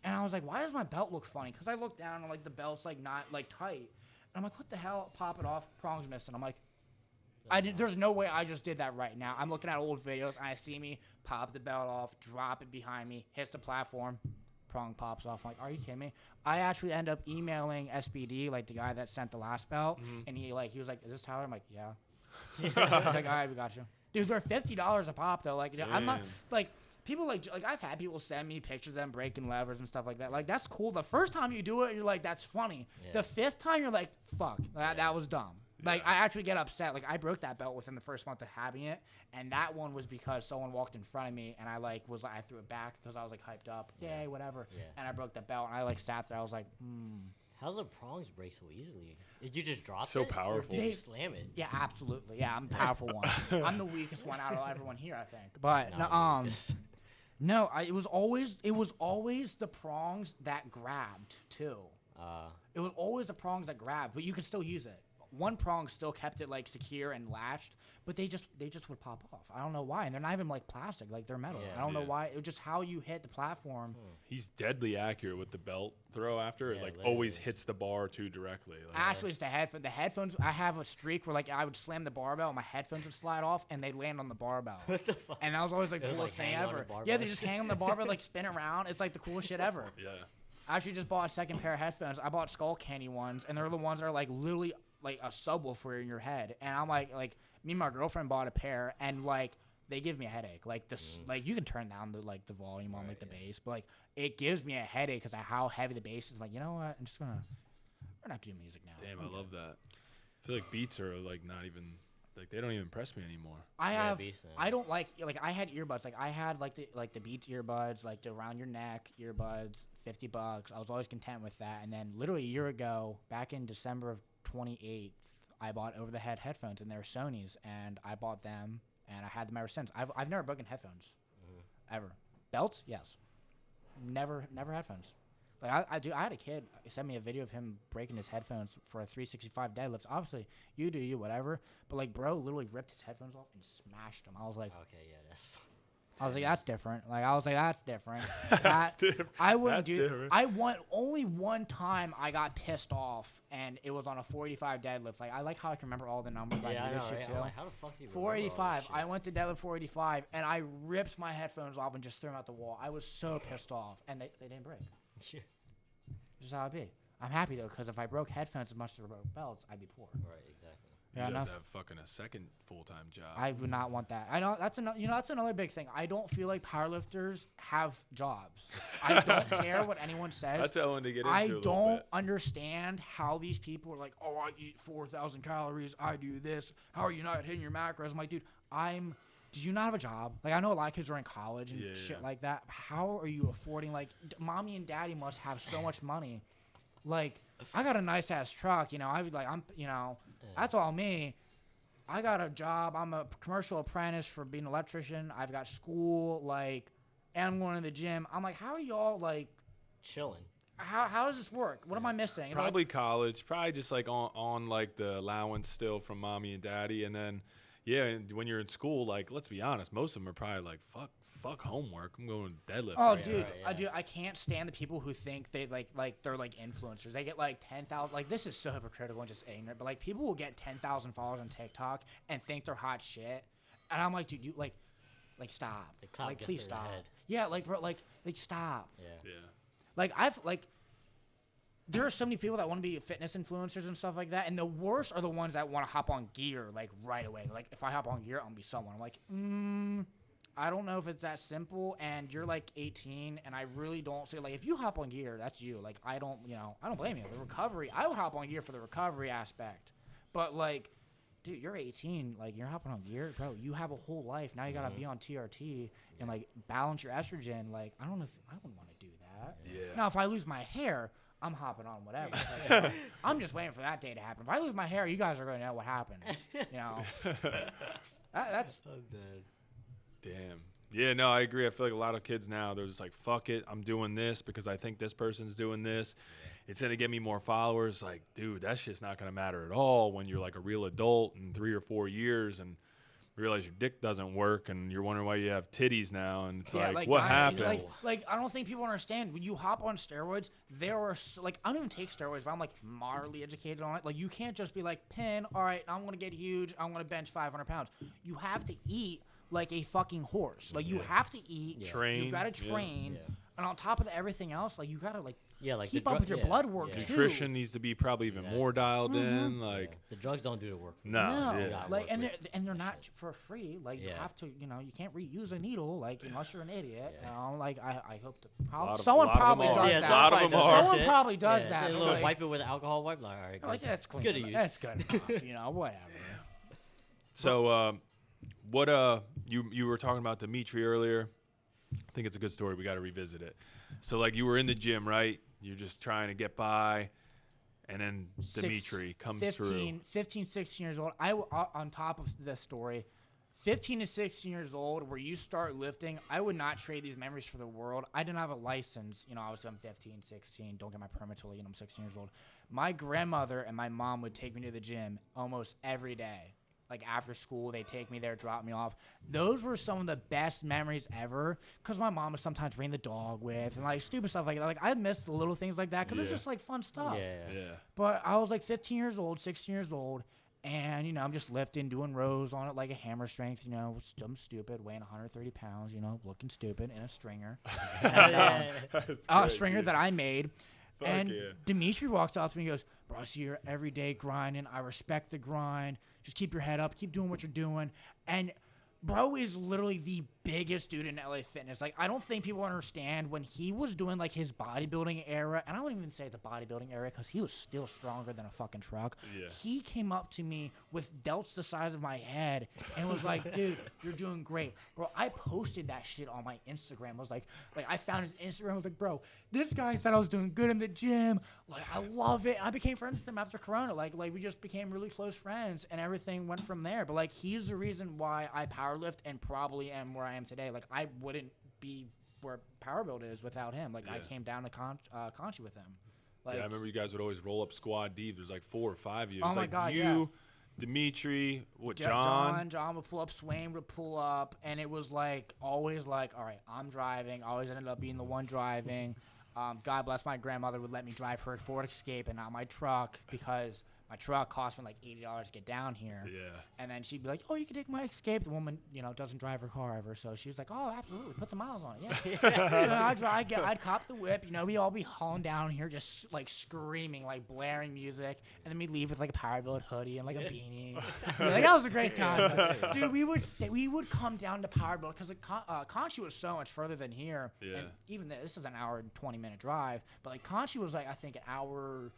and I was like, why does my belt look funny? Because I looked down, and, like, the belt's, like, not, like, tight. And I'm like, what the hell? Pop it off. Prongs missing. I'm like, there's no way I just did that right now. I'm looking at old videos, and I see me pop the belt off, drop it behind me, hits the platform, prong pops off. I'm like, are you kidding me? I actually end up emailing SPD, like the guy that sent the last belt, and he was like, is this Tyler? I'm like, yeah. He's like, all right, we got you. Dude, they're $50 a pop, though. Like, you know, I'm not, like, people, like, I've had people send me pictures of them breaking levers and stuff like that. Like, that's cool. The first time you do it, you're like, that's funny. The 5th time, you're like, fuck, that was dumb. Like, I actually get upset. Like, I broke that belt within the first month of having it, and that one was because someone walked in front of me, and I threw it back because I was, like, hyped up. Yay, whatever. And I broke the belt, and I, like, sat there. I was like, How's the prongs break so easily? Did you just drop it? So powerful. Or did you slam it? Yeah, absolutely. Yeah, I'm the powerful one. I'm the weakest one out of everyone here, I think. But, it was always the prongs that grabbed, too. It was always the prongs that grabbed, but you could still use it. one prong still kept it like secure and latched, but they just would pop off. I don't know why, and they're not even like plastic, like they're metal. Yeah. I don't know why. It was just how you hit the platform. He's deadly accurate with the belt throw after. Yeah, It like literally. always hits the bar too directly. Like, Actually, it's the headphones. The headphones. I have a streak where like I would slam the barbell, and my headphones would slide off, and they'd land on the barbell. What the fuck? And that was always like the It was, coolest like, thing hang on the ever. barbell Yeah, they and just shit. hang on the barbell, like spin around. It's like the coolest shit ever. yeah. I actually just bought a second pair of headphones. I bought Skull Candy ones, and they're the ones that are like literally like a subwoofer in your head. And I'm like me and my girlfriend bought a pair, and like they give me a headache. Like this, like you can turn down the volume on like the bass, but like it gives me a headache because of how heavy the bass is. Like, you know what? We're not doing music now. Damn, I love that. I feel like beats are like not even like they don't even impress me anymore. Yeah, Beats, I don't like I had earbuds. Like I had like the Beats earbuds, like the around your neck earbuds, $50. I was always content with that. And then literally a year ago, back in December of 28th, I bought over the head headphones, and they're Sony's, and I bought them, and I had them ever since. I've never broken headphones, ever. Belts, yes. Never headphones. Like I had a kid send me a video of him breaking his headphones for a 365 deadlift. Obviously, you do you, whatever. But like, bro, literally ripped his headphones off and smashed them. I was like, Okay, yeah, that's. that's different. Like that's different. That's different. I wouldn't That's do. different. Only one time I got pissed off, and it was on a 485 deadlift. Like I like how I can remember all the numbers. Yeah, I do know, this shit right? too. I'm like, how the fuck do you remember all this 485. shit? I went to deadlift 485, and I ripped my headphones off and just threw them out the wall. I was so pissed off, and they didn't break. Yeah. This is how it be. I'm happy though, because if I broke headphones as much as I broke belts, I'd be poor. Right, exactly. Yeah, You'd have enough. to have fucking a second full-time job. I would not want that. I know that's another big thing. I don't feel like powerlifters have jobs. I don't care what anyone says. That's what I wanted to get into I a little don't bit. understand how these people are like, oh, I eat 4,000 calories. I do this. How are you not hitting your macros? I'm like, dude, did you not have a job? Like, I know a lot of kids are in college and shit like that. How are you affording, like, mommy and daddy must have so much money. Like, I got a nice ass truck, that's all me. I got a job. I'm a commercial apprentice for being an electrician. I've got school, like, and I'm going to the gym. I'm like, how are y'all, like, Chilling. how does this work? What am I missing? Probably college. Probably just like on like the allowance still from mommy and daddy, and then and when you're in school, like let's be honest, most of them are probably like fuck homework. I'm going to deadlift. Oh, right dude, now. I can't stand the people who think they like they're like influencers. They get like 10,000. Like, this is so hypocritical and just ignorant. But like, people will get 10,000 followers on TikTok and think they're hot shit. And I'm like, dude, you like stop. The clout Like, gets please to their stop. head. Yeah, like bro, like stop. Yeah. Yeah. Like there are so many people that want to be fitness influencers and stuff like that, and the worst are the ones that want to hop on gear like right away. Like, if I hop on gear, I'm gonna be someone. I'm like, I don't know if it's that simple. And you're like 18, and I really don't say like, if you hop on gear, that's you. Like, I don't blame you. The recovery, I would hop on gear for the recovery aspect, but like, dude, you're 18, like you're hopping on gear, bro. You have a whole life now. You gotta be on TRT and like balance your estrogen. Like, I don't know if I wouldn't want to do that. Yeah. Now, if I lose my hair, I'm hopping on whatever. Like, I'm just waiting for that day to happen. If I lose my hair, you guys are going to know what happens. That's I'm dead. Damn. Yeah, no, I agree. I feel like a lot of kids now, they're just like, fuck it, I'm doing this because I think this person's doing this. It's going to get me more followers. Like, dude, that shit's not going to matter at all when you're like a real adult in 3 or 4 years and realize your dick doesn't work and you're wondering why you have titties now. And it's like what happened? Like, I don't think people understand. When you hop on steroids, there are, I don't even take steroids, but I'm like moderately educated on it. Like, you can't just be like, Pin, all right, I'm going to get huge. I'm going to bench 500 pounds. You have to eat like a fucking horse. Like, you have to eat. Train. You've got to train. Yeah. And on top of everything else, like, you got to, like keep the up with your blood work, too. Nutrition needs to be probably even more dialed in. Like, The drugs don't do the work. no. Yeah. Like, and they're not for free. Like, you Yeah. have to, you can't reuse a needle, like, unless you're an idiot. Yeah. Like, I hope to. lot Someone of them probably are. does Yeah, that. a lot of them are. Someone probably does Yeah, that. A but, little like, wipe it with an alcohol wipe. Like, all right, like, guys, that's it's good to use. That's good enough, whatever. So, what you were talking about Dimitri earlier. I think it's a good story. We got to revisit it. So, like, you were in the gym, right? You're just trying to get by, and then Dimitri comes through. 15, 16 years old. On top of this story, 15 to 16 years old, where you start lifting, I would not trade these memories for the world. I didn't have a license. You know, I was 15, 16, don't get my permit till, you know, I'm 16 years old. My grandmother and my mom would take me to the gym almost every day. Like, after school, they'd take me there, drop me off. Those were some of the best memories ever, because my mom would sometimes bring the dog with, and, like, stupid stuff like that. Like, I miss the little things like that, because it's just, like, fun stuff. Yeah. But I was, like, 15 years old, 16 years old, and, you know, I'm just lifting, doing rows on it like a hammer strength, you know. I'm stupid, weighing 130 pounds, you know, looking stupid in a stringer. A stringer that I made. And Dimitri walks up to me and goes, bro, I see you're every day grinding. I respect the grind. Just keep your head up. Keep doing what you're doing. And bro is literally the biggest dude in LA Fitness. Like, I don't think people understand when he was doing, like, his bodybuilding era, and I wouldn't even say the bodybuilding era because he was still stronger than a fucking truck. Yeah. He came up to me with delts the size of my head and was like, dude, you're doing great. Bro, I posted that shit on my Instagram. I was like I found his Instagram. I was like, bro, this guy said I was doing good in the gym. Like, I love it. I became friends with him after Corona. Like we just became really close friends, and everything went from there. But, like, he's the reason why I powerlift and probably am where I am today. Like, I wouldn't be where PWRBLD is without him. Like, I came down to Conchi with him. Like, I remember you guys would always roll up squad deep. There's like 4 or 5 of you. Oh It's my like God, you, Dimitri, John. John would pull up, Swain would pull up, and it was like always like, all right, I'm driving. Always ended up being the one driving. God bless my grandmother would let me drive her Ford Escape and not my truck, because my truck cost me like $80 to get down here. Yeah. And then she'd be like, oh, you can take my Escape. The woman, you know, doesn't drive her car ever. So she was like, oh, absolutely. Put some miles on it. Yeah. So I'd cop the whip. You know, we'd all be hauling down here just, like, screaming, like, blaring music. And then we'd leave with, like, a PWRBLD hoodie and, like, a beanie. Like, that was a great time. Dude, we would come down to PWRBLD because Conchi was so much further than here. Yeah. And even this is an hour and 20-minute drive. But, like, Conchi was, like, I think an hour...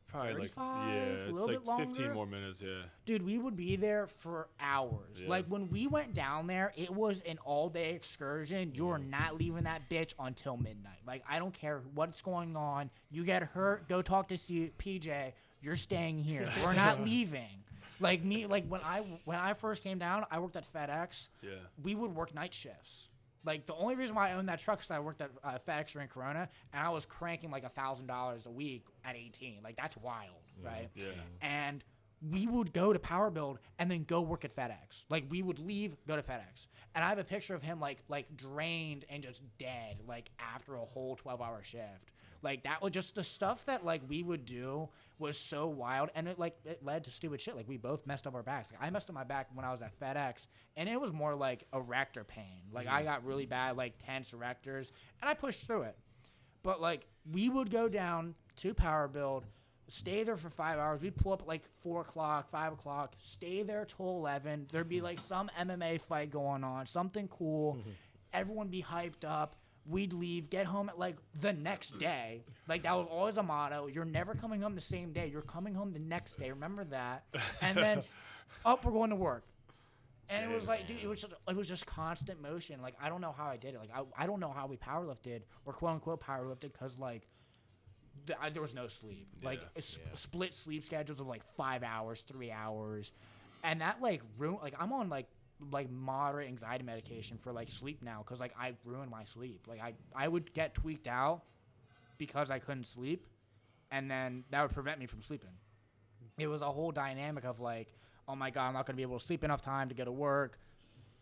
Probably like, 35, yeah, a it's little like bit longer. 15 more minutes, yeah. Dude, we would be there for hours. Yeah. Like, when we went down there, it was an all-day excursion. You're not leaving that bitch until midnight. Like, I don't care what's going on. You get hurt, go talk to PJ. You're staying here. We're not leaving. Like, when I first came down, I worked at FedEx. Yeah. We would work night shifts. Like, the only reason why I owned that truck is I worked at FedEx during Corona, and I was cranking like $1,000 a week at 18. Like, that's wild, right? Yeah. And we would go to PWRBLD and then go work at FedEx. Like, we would leave, go to FedEx. And I have a picture of him, like drained and just dead, like, after a whole 12-hour shift. Like, that was just the stuff that, like, we would do was so wild, and it led to stupid shit. Like, we both messed up our backs. Like, I messed up my back when I was at FedEx, and it was more like erector pain. Like, I got really bad, like, tense erectors, and I pushed through it. But, like, we would go down to PWRBLD, stay there for 5 hours. We'd pull up at, like, 4 o'clock, 5 o'clock, stay there till 11. There'd be, like, some MMA fight going on, something cool. Everyone be hyped up. We'd leave, get home at, like, the next day. Like, that was always a motto. You're never coming home the same day. You're coming home the next day. Remember that. And then, we're going to work. And it was like, dude, it was just constant motion. Like, I don't know how I did it. Like, I don't know how we powerlifted or quote-unquote powerlifted because, like, there was no sleep. Like, split sleep schedules of, like, 5 hours, 3 hours. And that, like, ruined, like, I'm on, like moderate anxiety medication for, like, sleep now because, like, I ruined my sleep. Like, I would get tweaked out because I couldn't sleep, and then that would prevent me from sleeping. It was a whole dynamic of, like, oh my God, I'm not going to be able to sleep enough time to go to work.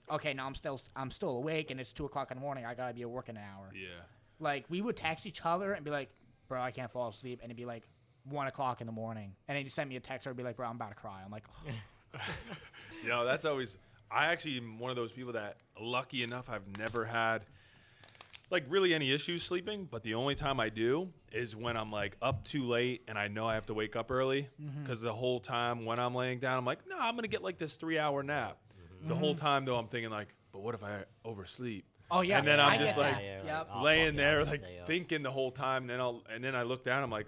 Okay, now I'm still awake, and it's 2 o'clock in the morning. I got to be at work in an hour. Yeah. Like, we would text each other and be like, bro, I can't fall asleep, and it'd be like 1 o'clock in the morning, and then you send me a text or it'd be like, bro, I'm about to cry. I'm like, oh. You know, that's always. I actually am one of those people that, lucky enough, I've never had, like, really any issues sleeping. But the only time I do is when I'm, like, up too late and I know I have to wake up early. Because the whole time when I'm laying down, I'm like, no, I'm going to get, like, this 3-hour nap. The whole time, though, I'm thinking, like, but what if I oversleep? Oh, yeah. And then I'm just, like, yep. laying there, like, thinking the whole time. And then I look down, I'm like,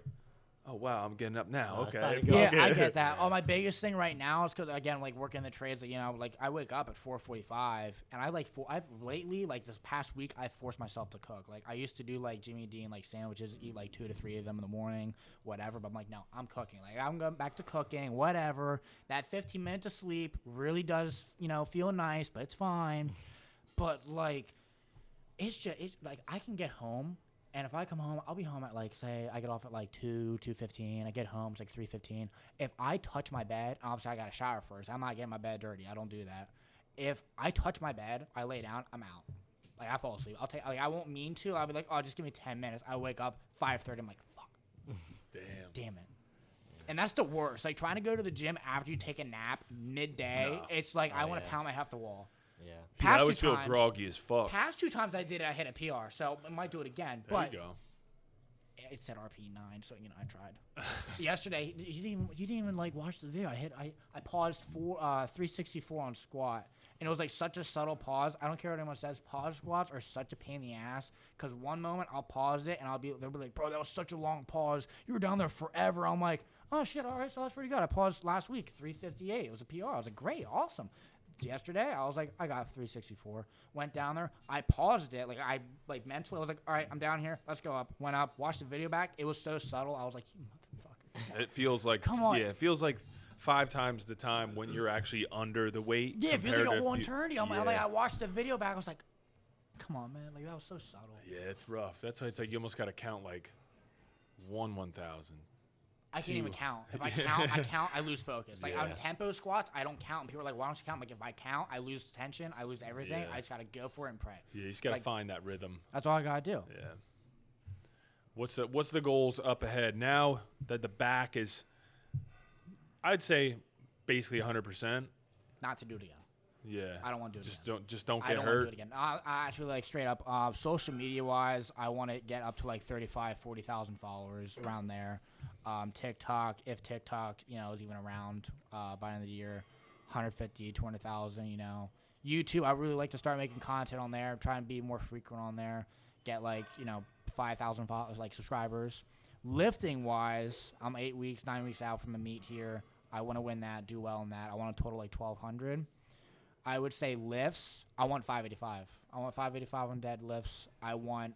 oh wow, I'm getting up now. No, it's Okay. time to go. Yeah, Okay. I get that. Oh, my biggest thing right now is because again, like working the trades, you know, like I wake up at 4:45, and I've lately, like this past week, I've forced myself to cook. Like I used to do like Jimmy Dean like sandwiches, eat like 2 to 3 of them in the morning, whatever. But I'm like, no, I'm cooking. Like I'm going back to cooking, whatever. That 15 minutes of sleep really does, you know, feel nice, but it's fine. But like, it's like I can get home. And if I come home, I'll be home at like, say, I get off at like 2:15. I get home, it's like 3:15. If I touch my bed, obviously I got to shower first. I'm not getting my bed dirty. I don't do that. If I touch my bed, I lay down, I'm out. Like I fall asleep. I won't mean to. I'll be like, oh, just give me 10 minutes. I wake up 5:30. I'm like, fuck. Damn it. And that's the worst. Like trying to go to the gym after you take a nap midday. No. It's like I want to pound my head off the wall. Yeah. I always feel groggy as fuck. Past 2 times I did it, I hit a PR, so I might do it again. There you go. It said RP9, so you know I tried. Yesterday, you didn't even like watch the video. I paused 364 on squat, and it was like such a subtle pause. I don't care what anyone says. Pause squats are such a pain in the ass because one moment I'll pause it and they'll be like, bro, that was such a long pause. You were down there forever. I'm like, oh shit, all right, so that's pretty good. I paused last week 358. It was a PR. I was like, great, awesome. Yesterday, I was like, I got 364. Went down there. I paused it. Like, I mentally, I was like, all right, I'm down here. Let's go up. Went up. Watched the video back. It was so subtle. I was like, you motherfucker. It feels like, come on. Yeah, it feels like 5 times the time when you're actually under the weight. Yeah, it feels like a 130. I'm like, I watched the video back. I was like, come on, man. Like, that was so subtle. Yeah, it's rough. That's why it's like you almost got to count like 1,000. I can't even count. If I count, I lose focus. Like on tempo squats, I don't count. And people are like, why don't you count? I'm like, if I count, I lose tension. I lose everything. Yeah. I just got to go for it and pray. Yeah, you just got to find that rhythm. That's all I got to do. Yeah. What's the goals up ahead? Now that the back is, I'd say, basically 100%. Not to do it again. Yeah. I don't want to do it again. Just don't get I don't hurt. want to do it again. I actually, like, straight up, social media-wise, I want to get up to, like, 35, 40,000 followers around there. TikTok, if TikTok, you know, is even around by the end of the year, 150, 200,000, you know. YouTube, I really like to start making content on there. I'm trying to be more frequent on there. Get, like, you know, 5,000 followers, like, subscribers. Lifting-wise, I'm 9 weeks out from a meet here. I want to win that, do well in that. I want a total, like, 1,200. I would say lifts, I want 585. I want 585 on deadlifts. I want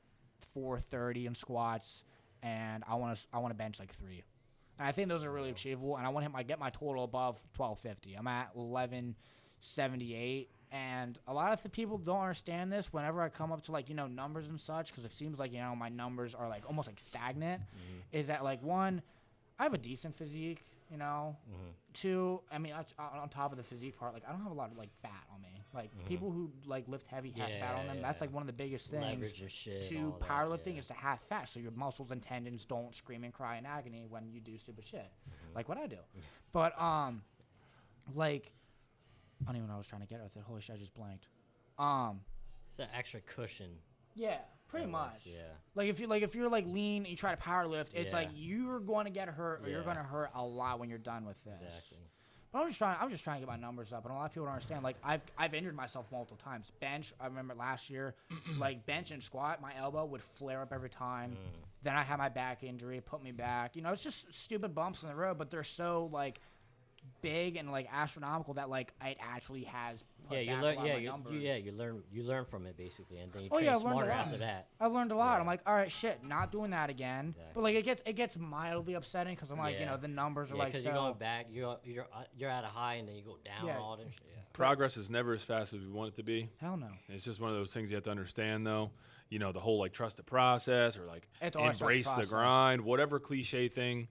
430 in squats, and I want to bench like 3. And I think those are really achievable. And I want to get my total above 1250. I'm at 1178, and a lot of the people don't understand this. Whenever I come up to, like, you know, numbers and such, because it seems like, you know, my numbers are like almost like stagnant. Is that, like, 1, I have a decent physique. You know, 2, I mean, on top of the physique part, like, I don't have a lot of, like, fat on me. Like, people who, like, lift heavy have fat on them. That's, like, one of the biggest things to powerlifting is to have fat, so your muscles and tendons don't scream and cry in agony when you do stupid shit, like what I do. But, like, I don't even know what I was trying to get with it. Holy shit, I just blanked. It's an extra cushion. Yeah. Pretty much. Yeah. Like if you're like lean and you try to power lift, it's like you're going to get hurt, or you're going to hurt a lot when you're done with this. Exactly. But I'm just trying to get my numbers up, and a lot of people don't understand. Like I've injured myself multiple times. Bench, I remember last year, like bench and squat, my elbow would flare up every time. Then I had my back injury, put me back. You know, it's just stupid bumps in the road, but they're so like big and like astronomical that like it actually has put back a lot of my numbers. You learn from it basically, and then you train smarter after that. I learned a lot. I'm like, all right, shit, not doing that again. Exactly. But like it gets mildly upsetting because I'm like, you know, the numbers are like so. Because you're going back, you're at a high and then you go down all that shit. Yeah. Progress is never as fast as we want it to be. Hell no. It's just one of those things you have to understand, though. You know, the whole like trust the process or like embrace the grind, whatever cliche thing.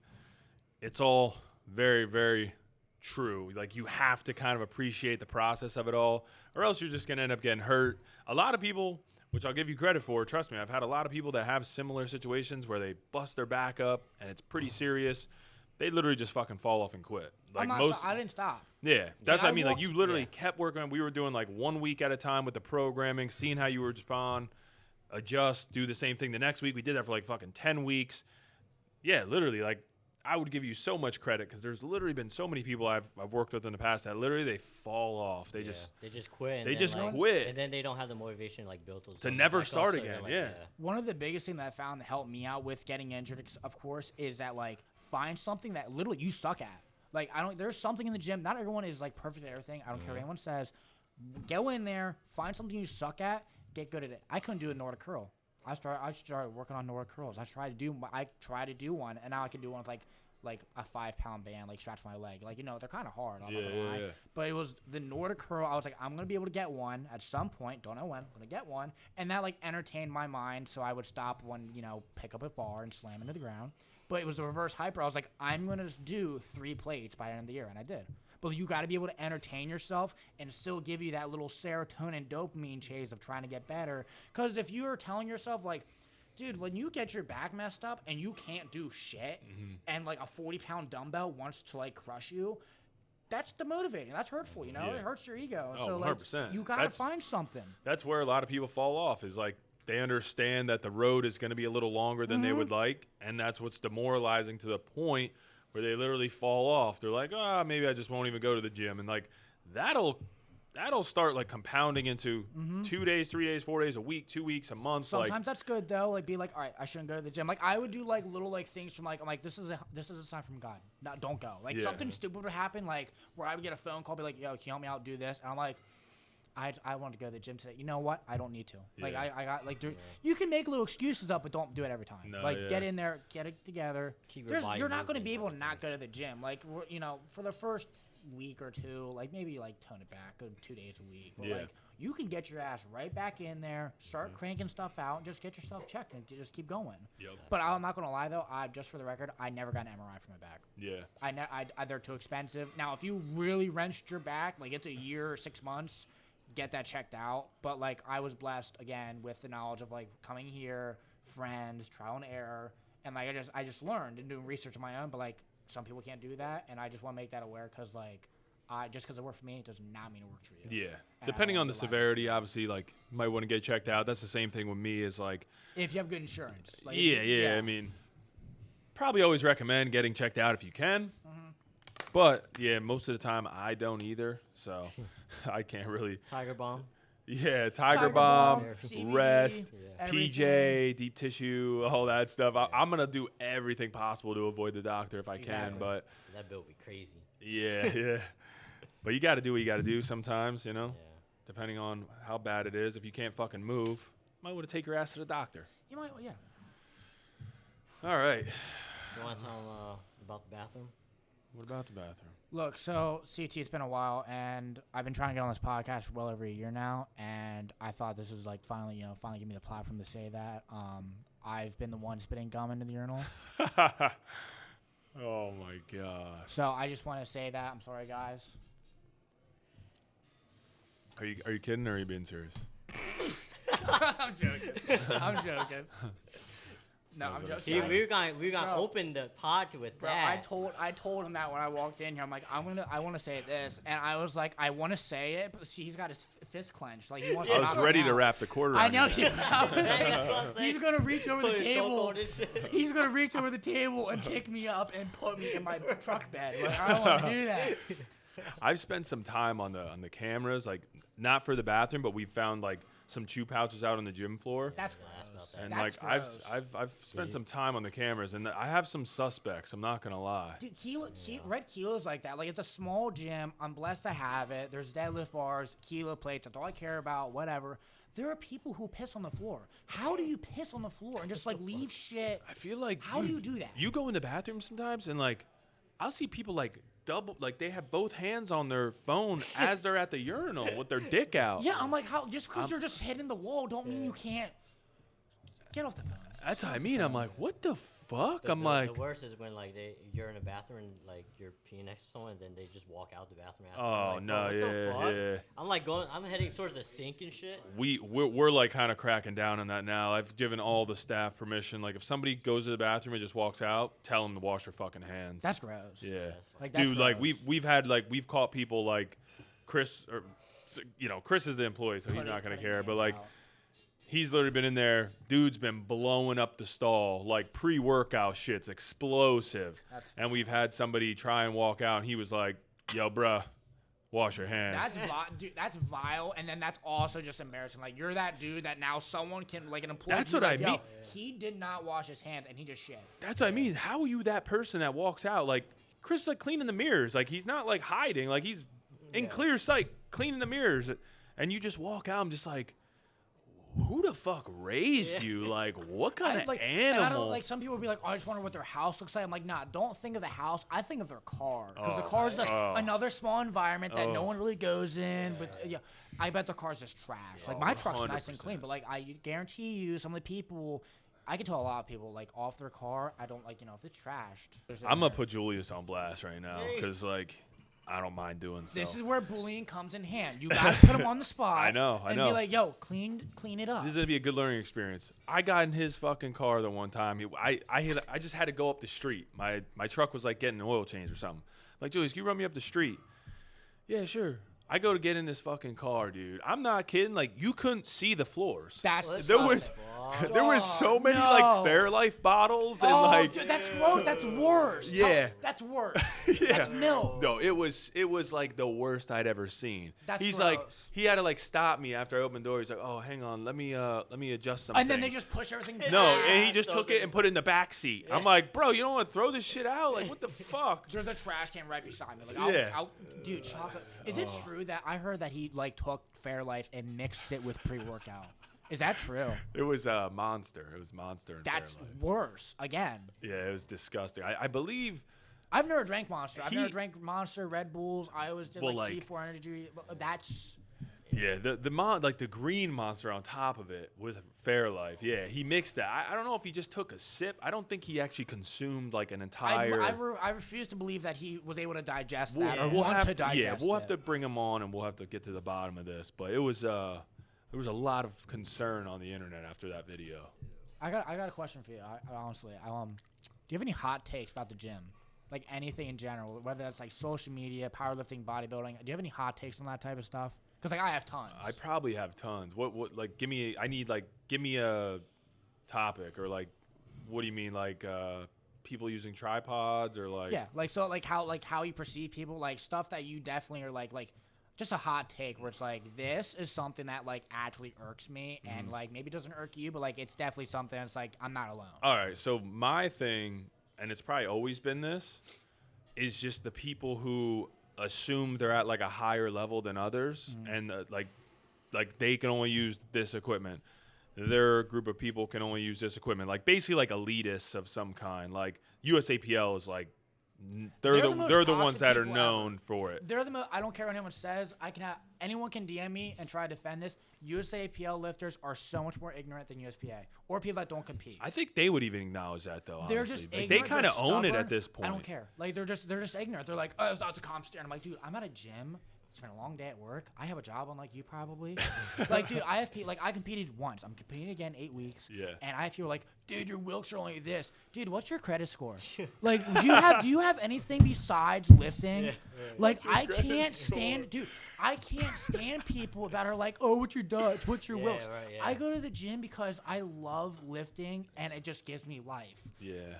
It's all very, very true. Like you have to kind of appreciate the process of it all, or else you're just gonna end up getting hurt. A lot of people, which I'll give you credit for, trust me, I've had a lot of people that have similar situations where they bust their back up and it's pretty serious. They literally just fucking fall off and quit. Like I didn't stop. Yeah, that's what I mean. Like you literally kept working on. We were doing like 1 week at a time with the programming, seeing how you would respond, adjust, do the same thing the next week. We did that for like fucking 10 weeks. Yeah, literally, like I would give you so much credit because there's literally been so many people I've worked with in the past that literally they fall off. They just quit. They just quit, and then they don't have the motivation like built to never start again. Like, yeah. One of the biggest things that I found that helped me out with getting injured, of course, is that like find something that literally you suck at. Like, there's something in the gym. Not everyone is like perfect at everything. I don't care what anyone says. Go in there, find something you suck at, get good at it. I couldn't do a Nordic curl. I started working on Nordic curls. I tried to do one, and now I can do one with like a 5-pound band, like strapped to my leg. Like, they're kind of hard. I'm not gonna lie. But it was the Nordic curl. I was like, I'm gonna be able to get one at some point. Don't know when. I'm gonna get one, and that like entertained my mind. So I would stop when pick up a bar and slam into the ground. But it was the reverse hyper. I was like, I'm gonna do 3 plates by the end of the year, and I did. But you got to be able to entertain yourself and still give you that little serotonin dopamine chase of trying to get better. Because if you are telling yourself, like, dude, when you get your back messed up and you can't do shit, and like a 40-pound dumbbell wants to like crush you, that's demotivating. That's hurtful, It hurts your ego. Oh, so, like, 100%. you got to find something. That's where a lot of people fall off, is like they understand that the road is going to be a little longer than they would like, and that's what's demoralizing to the point where they literally fall off. They're like, maybe I just won't even go to the gym. And like that'll start like compounding into 2 days, 3 days, 4 days, a week, 2 weeks, a month. Sometimes that's good though. Like, be like, all right, I shouldn't go to the gym. Like, I would do like little like things from like, I'm like, this is a sign from God. No, don't go. Like something stupid would happen, like where I would get a phone call, be like, yo, can you help me out, do this? And I'm like, I want to go to the gym today. You know what? I don't need to. Like, I got like, you can make little excuses up, but don't do it every time. No, get in there, get it together. You're not going to be able to not go to the gym. Like, for the first week or two, like maybe like tone it back, go 2 days a week. But like, you can get your ass right back in there, start cranking stuff out, and just get yourself checked and just keep going. But I'm not going to lie though, just for the record, I never got an MRI for my back. They're too expensive. Now, if you really wrenched your back, like it's a year or 6 months, get that checked out. But like, I was blessed again with the knowledge of like coming here, friends, trial and error, and like I just learned and doing research on my own. But like, some people can't do that, and I just want to make that aware, because like, just because it worked for me, it does not mean it works for you. And depending on the severity, obviously, like you might want to get checked out. That's the same thing with me, is like, if you have good insurance. Like, I mean, probably always recommend getting checked out if you can. But most of the time I don't either, so I can't really. Tiger Balm. Yeah, Tiger Balm, CBD, rest, everything. PJ, deep tissue, all that stuff. I'm gonna do everything possible to avoid the doctor if I can, but that bill would be crazy. Yeah. But you got to do what you got to do sometimes, depending on how bad it is. If you can't fucking move, you might want to take your ass to the doctor. You might, All right. You want to tell them about the bathroom? What about the bathroom? Look, so CT, it's been a while, and I've been trying to get on this podcast for well over a year now, and I thought this was like finally give me the platform to say that. I've been the one spitting gum into the urinal. Oh my god. So I just want to say that. I'm sorry, guys. Are you kidding, or are you being serious? I'm joking. No, I'm just saying. We're gonna open the pod with that. I told him that when I walked in here. I'm like, I want to say this, and I was like, I want to say it, but see, he's got his fist clenched, like he wants. I was ready to wrap the cord around. I know. You. He's gonna reach over the table. He's gonna reach over the table and pick me up and put me in my truck bed. Like, I don't want to do that. I've spent some time on the cameras, like not for the bathroom, but we found like some chew pouches out on the gym floor. That's gross. And That's like gross. I've spent some time on the cameras, and I have some suspects. I'm not gonna lie. Dude, Red Kilo's like that. Like, it's a small gym. I'm blessed to have it. There's deadlift bars, kilo plates. That's all I care about. Whatever. There are people who piss on the floor. How do you piss on the floor and just like leave shit? I feel like how do you do that? You go in the bathroom sometimes, and like I'll see people like double, like they have both hands on their phone as they're at the urinal with their dick out. Yeah, I'm like, how? Just because you're just hitting the wall, don't mean you can't get off the phone. That's what I mean. I'm like, what the fuck? The worst is when like you're in a bathroom and like you're peeing next to someone, and then they just walk out the bathroom after. Oh like, no, the fuck? I'm heading towards the sink and shit. We're like kind of cracking down on that now. I've given all the staff permission. Like if somebody goes to the bathroom and just walks out, tell them to wash their fucking hands. That's gross. Yeah, like that's dude. gross. Like we've caught people like Chris, or Chris is the employee, so he's not gonna care. But like. He's literally been in there. Dude's been blowing up the stall. Like pre-workout shit's explosive. And we've had somebody try and walk out, and he was like, yo, bruh, Wash your hands. Dude, that's vile, and then that's also just embarrassing. Like, you're that dude that now someone can, like, an employee. That's what I mean. He did not wash his hands, and he just shit. That's what I mean. How are you that person that walks out? Like, Chris is, like, cleaning the mirrors. Like, he's not, like, hiding. Like, he's in clear sight cleaning the mirrors. And you just walk out. I'm just like, who the fuck raised you? Like, what kind of animal? I don't, like, some people would be like, oh, I just wonder what their house looks like. I'm like, nah, don't think of the house. I think of their car. Because the car's like another small environment that no one really goes in. But I bet their car's just trash. Like, my truck's 100%. Nice and clean. But, like, I guarantee you, some of the people, I can tell a lot of people, like, off their car, I don't, like, you know, if it's trashed. I'm going to put Julius on blast right now. Because, like, I don't mind doing so. This is where bullying comes in hand. You got to put him on the spot. I know. And be like, yo, clean it up. This is going to be a good learning experience. I got in his fucking car the one time. I just had to go up the street. My truck was like getting an oil change or something. I'm like, Julius, can you run me up the street? Yeah, sure. I go to get in this fucking car, dude. I'm not kidding. Like, you couldn't see the floors. There was so many like Fairlife bottles and like. Dude, that's gross. That's worse. Yeah. That's worse. Yeah. That's milk. No, it was like the worst I'd ever seen. He's gross. Like, he had to like stop me after I opened the door. He's like, oh, hang on, let me adjust something. And then they just push everything. No, and he just took it and put it in the back seat. I'm like, bro, you don't want to throw this shit out? Like, what the fuck? There's a trash can right beside me. Like, dude, chocolate. Is it true that I heard that he like took Fairlife and mixed it with pre-workout? Is that true? It was Monster. It was Monster. And that's Fairlife. Worse. Again. Yeah, it was disgusting. I believe. I've never drank Monster. I've never drank Monster, Red Bulls. I always did like C4 Energy. That's. Yeah, the green Monster on top of it with Fairlife. Yeah, he mixed that. I don't know if he just took a sip. I don't think he actually consumed like an entire. I refuse to believe that he was able to digest that or want to digest it. Yeah, we'll have to bring him on and we'll have to get to the bottom of this. But it was there was a lot of concern on the internet after that video. I got a question for you. Honestly, do you have any hot takes about the gym? Like anything in general, whether that's like social media, powerlifting, bodybuilding. Do you have any hot takes on that type of stuff? Because like I have tons. I probably have tons. What like give me a topic or like what do you mean like people using tripods or like like so like how you perceive people, like stuff that you definitely are like just a hot take where it's like this is something that like actually irks me and like maybe doesn't irk you, but like it's definitely something that's like I'm not alone. All right, so my thing, and it's probably always been this, is just the people who assume they're at like a higher level than others and like they can only use this equipment. Their group of people can only use this equipment. Like basically like elitists of some kind. Like USAPL is like they're the ones that are known for it. They're the most. I don't care what anyone says. Anyone can DM me and try to defend this. USAPL lifters are so much more ignorant than USPA or people that don't compete. I think they would even acknowledge that though. They're honestly. just like, ignorant. they kind of own it at this point. I don't care. Like they're just ignorant. They're like, oh, it's not the comp standard. I'm like, dude, I'm at a gym. It's been a long day at work. I have a job unlike you probably. Like, dude, I competed once. I'm competing again 8 weeks. Yeah. And I feel like, dude, your wilks are only this. Dude, what's your credit score? Like, do you have anything besides lifting? Yeah. Like, I can't stand people that are like, oh, what's your Dutch? What's your wilks? Right, yeah. I go to the gym because I love lifting and it just gives me life. Yeah.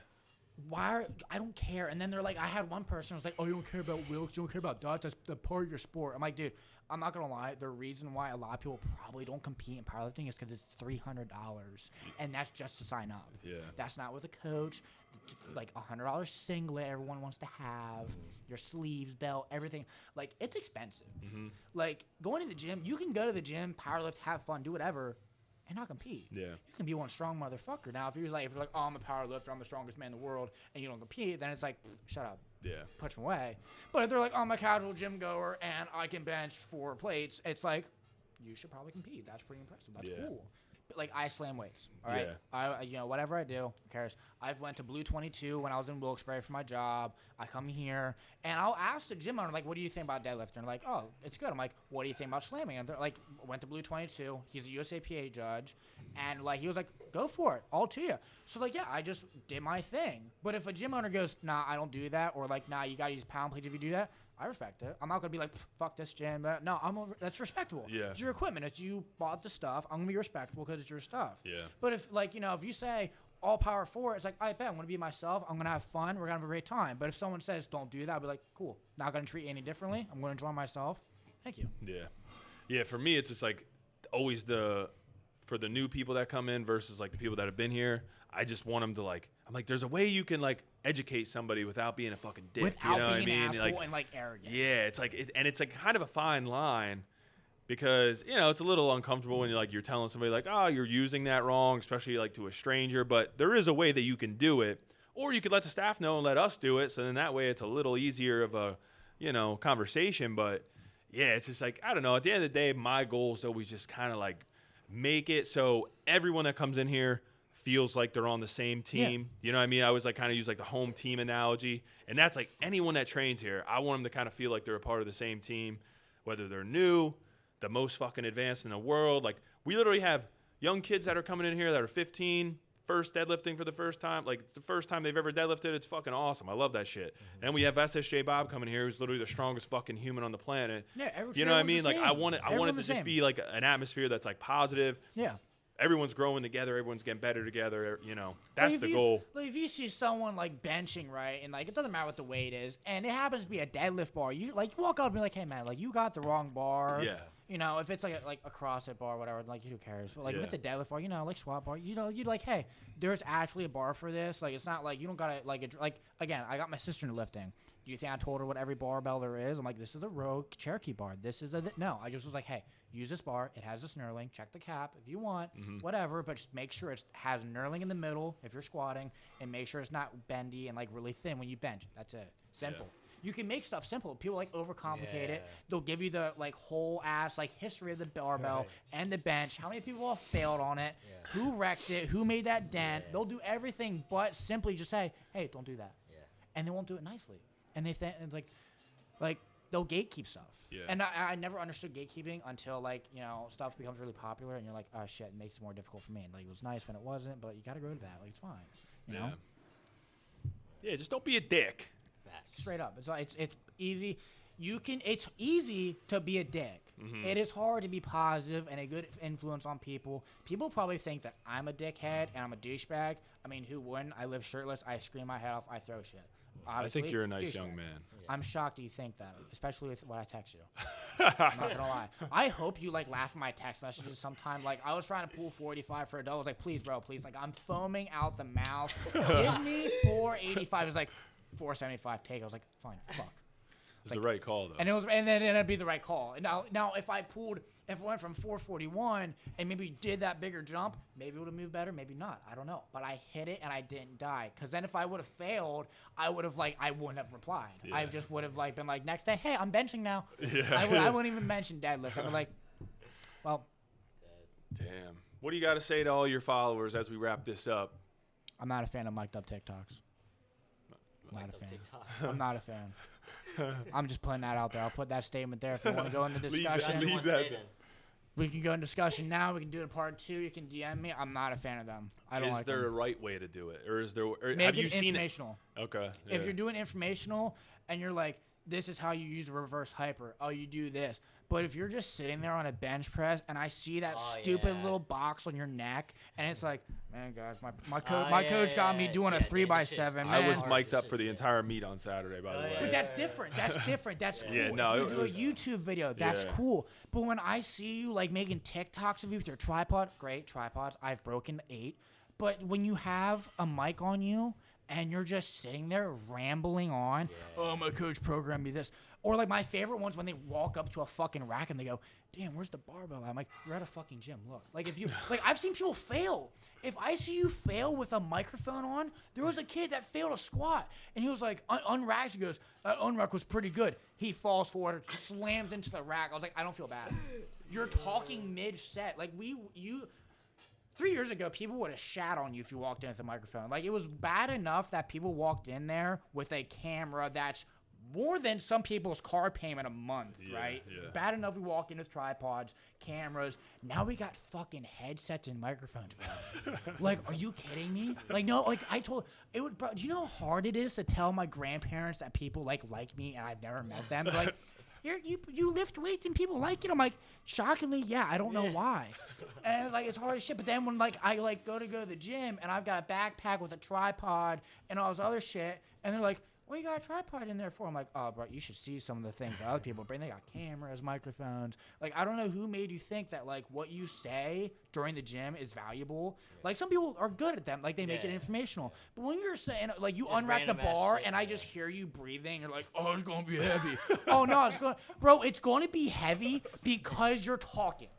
I don't care. And then they're like, I had one person who was like, oh, you don't care about wilks, you don't care about Dutch, that's the part of your sport. I'm like, dude, I'm not gonna lie, the reason why a lot of people probably don't compete in powerlifting is because it's $300 and that's just to sign up. Yeah. That's not with a coach. Like $100 singlet everyone wants to have, your sleeves, belt, everything. Like, it's expensive. Like, going to the gym, you can go to the gym, powerlift, have fun, do whatever, and not compete. Yeah. You can be one strong motherfucker. Now, if you're like, oh, I'm a power lifter, I'm the strongest man in the world, and you don't compete, then it's like, shut up. Yeah. Push them away. But if they're like, oh, I'm a casual gym goer and I can bench 4 plates, it's like, you should probably compete. That's pretty impressive. That's cool. But like, I slam weights. All right. Yeah. Whatever I do, who cares? I've went to Blue 22 when I was in Wilkes-Barre for my job. I come here and I'll ask the gym owner, like, what do you think about deadlifting? And like, oh, it's good. I'm like, what do you think about slamming? And they're like, went to Blue 22. He's a USAPA judge. And like, he was like, go for it. All to you. So like, yeah, I just did my thing. But if a gym owner goes, nah, I don't do that. Or like, nah, you got to use pound plates if you do that. I respect it. I'm not going to be like, fuck this gym. No, that's respectable. Yeah. It's your equipment. It's you bought the stuff. I'm going to be respectable because it's your stuff. Yeah. But if, like, if you say, all power forward. It's like, I bet I'm going to be myself. I'm going to have fun. We're going to have a great time. But if someone says, don't do that, I'll be like, cool. Not going to treat you any differently. I'm going to enjoy myself. Thank you. Yeah. Yeah, for me, it's just like always for the new people that come in versus like the people that have been here, I just want them to like, I'm like, there's a way you can like educate somebody without being a fucking dick. Without you know being what I mean? an asshole and like arrogant. Yeah, it's like, and it's like kind of a fine line because, you know, it's a little uncomfortable when you're telling somebody like, oh, you're using that wrong, especially like to a stranger, but there is a way that you can do it. Or you could let the staff know and let us do it. So then that way it's a little easier of a, you know, conversation. But yeah, it's just like, I don't know. At the end of the day, my goal is always just kind of like make it so everyone that comes in here feels like they're on the same team. Yeah. You know what I mean? I always like kind of use like the home team analogy. And that's like anyone that trains here, I want them to kind of feel like they're a part of the same team, whether they're new, the most fucking advanced in the world. Like we literally have young kids that are coming in here that are 15, first deadlifting for the first time. Like it's the first time they've ever deadlifted. It's fucking awesome. I love that shit. Mm-hmm. And we have SSJ Bob coming here, who's literally the strongest fucking human on the planet. Yeah, you know what I mean? Like I want it to just be like an atmosphere that's like positive. Yeah. Everyone's growing together. Everyone's getting better together. You know, that's the goal. Like if you see someone like benching, right, and like it doesn't matter what the weight is, and it happens to be a deadlift bar, you like you walk up and be like, hey man, like you got the wrong bar. Yeah. You know, if it's like a CrossFit bar or whatever, like who cares? But like if it's a deadlift bar, you know, like squat bar, you know, you'd like, hey, there's actually a bar for this. Like it's not like you don't gotta like again, I got my sister into lifting. Do you think I told her what every barbell there is? I'm like, this is a Rogue Cherokee bar. This is no. I just was like, hey, use this bar. It has this knurling. Check the cap if you want, whatever. But just make sure it has knurling in the middle if you're squatting, and make sure it's not bendy and like really thin when you bench. That's it. Simple. Yeah. You can make stuff simple. People like overcomplicate it. They'll give you the like whole ass like history of the barbell and the bench. How many people have failed on it? Yeah. Who wrecked it? Who made that dent? Yeah. They'll do everything but simply just say, hey, don't do that. Yeah. And they won't do it nicely. And they think it's like they'll gatekeep stuff. Yeah. And I never understood gatekeeping until like, you know, stuff becomes really popular and you're like, oh shit, it makes it more difficult for me. And like it was nice when it wasn't, but you gotta go to that. Like it's fine. You know? Yeah, just don't be a dick. Facts. Straight up. It's easy. It's easy to be a dick. Mm-hmm. It is hard to be positive and a good influence on people. People probably think that I'm a dickhead and I'm a douchebag. I mean, who wouldn't? I live shirtless. I scream my head off. I throw shit. Obviously, I think you're a nice young man. I'm shocked that you think that, especially with what I text you. I'm not gonna lie. I hope you like laugh at my text messages sometime. Like I was trying to pull 485 for a double. I was like, please, bro, please. Like I'm foaming out the mouth. Give me 485. It was like 475 take. I was like, fine, fuck. It was the right call though. And then it'd be the right call. And now if I went from 441 and maybe did that bigger jump, maybe it would have moved better, maybe not. I don't know. But I hit it and I didn't die. Because then if I would have failed, I wouldn't have replied. Yeah. I just would have like been like, next day, hey, I'm benching now. Yeah. I wouldn't even mention deadlift. I'd be like, well. Damn. What do you got to say to all your followers as we wrap this up? I'm not a fan of mic'd up TikToks. Not a fan. I'm not a fan. I'm just putting that out there. I'll put that statement there if you want to go into discussion. Leave that. We can go in discussion now. We can do it part 2. You can DM me. I'm not a fan of them. I don't like them. Is there a right way to do it? Or is there have you seen informational. It? Okay. Yeah. If you're doing informational and you're like, this is how you use a reverse hyper. Oh, you do this. But if you're just sitting there on a bench press and I see that stupid little box on your neck and it's like, man, guys, my coach got me doing a 3x7. I was mic'd up for the entire meet on Saturday, by the way. But that's different. That's different. That's cool. Yeah, no, if you do a YouTube video, that's cool. But when I see you like making TikToks of you with your tripod, great tripods. I've broken 8. But when you have a mic on you and you're just sitting there rambling on, oh, my coach programmed me this. Or like my favorite ones when they walk up to a fucking rack and they go, damn, where's the barbell? I'm like, you're at a fucking gym. Look. Like if you like I've seen people fail. If I see you fail with a microphone on, there was a kid that failed a squat and he was like unracked. He goes, unrack was pretty good. He falls forward, slams into the rack. I was like, I don't feel bad. You're talking mid-set. Like 3 years ago, people would have shat on you if you walked in with a microphone. Like, it was bad enough that people walked in there with a camera that's more than some people's car payment a month, right? Yeah. Bad enough we walk in with tripods, cameras. Now we got fucking headsets and microphones, bro. Like, are you kidding me? Like, no, like, bro, do you know how hard it is to tell my grandparents that people, like me and I've never met them? Like, you lift weights and people like it. I'm like, shockingly, yeah, I don't know why. And like, it's hard as shit. But then when like I like go to the gym and I've got a backpack with a tripod and all this other shit, and they're like, what you got a tripod in there for? I'm like, oh, bro, you should see some of the things that other people bring. They got cameras, microphones. Like, I don't know who made you think that, like, what you say during the gym is valuable. Like, some people are good at them. Like, they make it informational. But when you're saying, like, you unrack the bar shit, and I just hear you breathing, you're like, oh, it's going to be heavy. Oh, no, it's going to... Bro, it's going to be heavy because you're talking.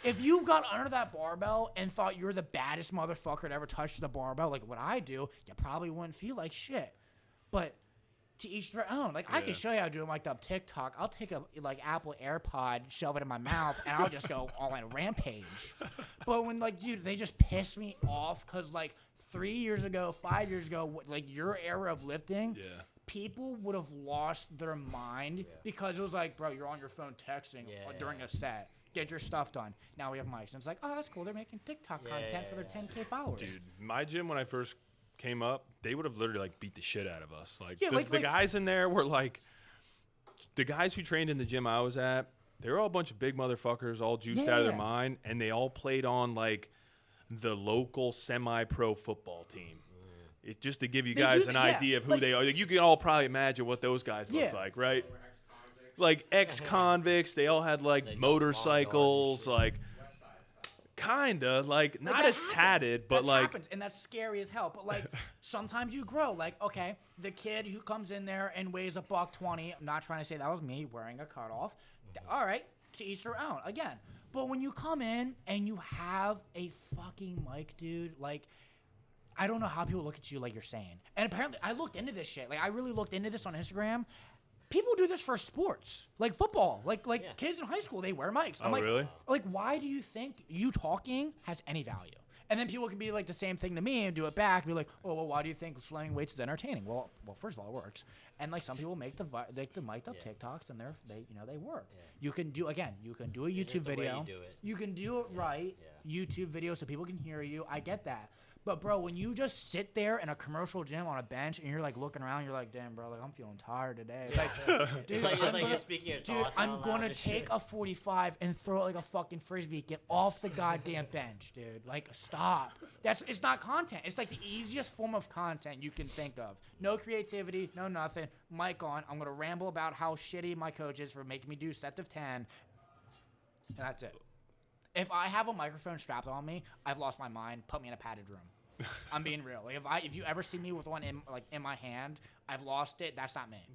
If you got under that barbell and thought you're the baddest motherfucker that ever touched the barbell, like what I do, you probably wouldn't feel like shit. But to each their own. Like, I can show you how to do it like up TikTok. I'll take a like Apple AirPod, shove it in my mouth, and I'll just go all on a rampage. But when, like, dude, they just piss me off because, like, 3 years ago, 5 years ago, like, your era of lifting, people would have lost their mind because it was like, bro, you're on your phone texting during a set. Get your stuff done. Now we have mics. And it's like, oh, that's cool. They're making TikTok content for their 10K followers. Dude, my gym when I first came up, they would have literally like beat the shit out of us. Like, the guys in there were like, the guys who trained in the gym I was at, they were all a bunch of big motherfuckers, all juiced out of their mind, and they all played on like the local semi-pro football team. Just to give you guys an idea of who they are. Like, you can all probably imagine what those guys look like, right? Like ex-convicts, they all had like motorcycles, like kinda like not as tatted, but like happens, and that's scary as hell. But like sometimes you grow. Like, okay, the kid who comes in there and weighs $120. I'm not trying to say that was me wearing a cutoff. All right, to each their own. Again, but when you come in and you have a fucking mic, dude, like, I don't know how people look at you like you're saying. And apparently, I looked into this shit. Like, I really looked into this on Instagram. People do this for sports, like football. Like kids in high school, they wear mics. I'm like, really? Like, why do you think you talking has any value? And then people can be like the same thing to me and do it back. Be like, oh, well, why do you think slamming weights is entertaining? Well, first of all, it works. And like some people make the mic'd up TikToks and they work. Yeah. You can do a YouTube video. You can do it right. Yeah. YouTube video so people can hear you. I get that. But, bro, when you just sit there in a commercial gym on a bench and you're, like, looking around, you're like, damn, bro, like, I'm feeling tired today. Like, dude, you're speaking your thoughts. I'm going to take a 45 and throw it like a fucking Frisbee. Get off the goddamn bench, dude. Like, stop. It's not content. It's, like, the easiest form of content you can think of. No creativity, no nothing. Mic on. I'm going to ramble about how shitty my coach is for making me do sets of 10. And that's it. If I have a microphone strapped on me, I've lost my mind. Put me in a padded room. I'm being real. Like, if you ever see me with one in my hand, I've lost it. That's not me.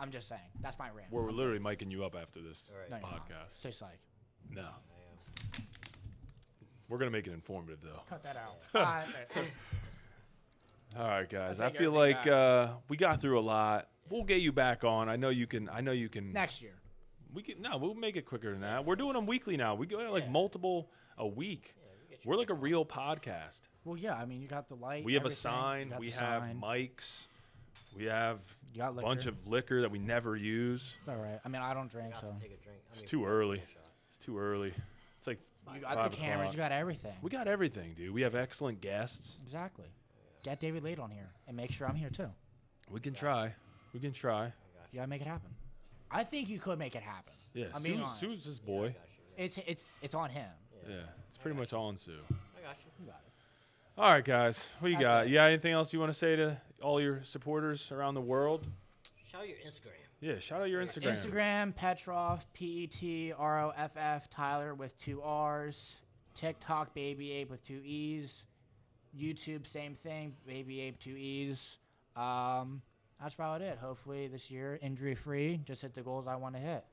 I'm just saying. That's my rant. We're literally micing you up after this podcast. Stay psych. No. We're gonna make it informative though. Cut that out. All right, guys. I feel like we got through a lot. We'll get you back on. I know you can. Next year. We'll make it quicker than that. We're doing them weekly now. We go like multiple a week. We're like a real podcast. Well, yeah. I mean, you got the light. We have a sign. We have mics. We have a bunch of liquor that we never use. It's all right. I mean, I don't drink, so. It's too early. It's too early. It's like you got the cameras. You got everything. We got everything, dude. We have excellent guests. Exactly. Get David Lade on here and make sure I'm here too. We can try. We can try. You gotta make it happen. I think you could make it happen. Yeah, Sue's his boy. It's on him. Yeah, it's pretty much all on Sue. I got you. You got it. All right, guys. What you got? You got anything else you want to say to all your supporters around the world? Shout out your Instagram. Yeah, shout out your Instagram. Instagram, Petroff, Petroff, Tyler with 2 R's. TikTok, BABYAPE with 2 E's. YouTube, same thing, BABYAPE 2 E's. That's about it. Hopefully this year, injury-free, just hit the goals I want to hit.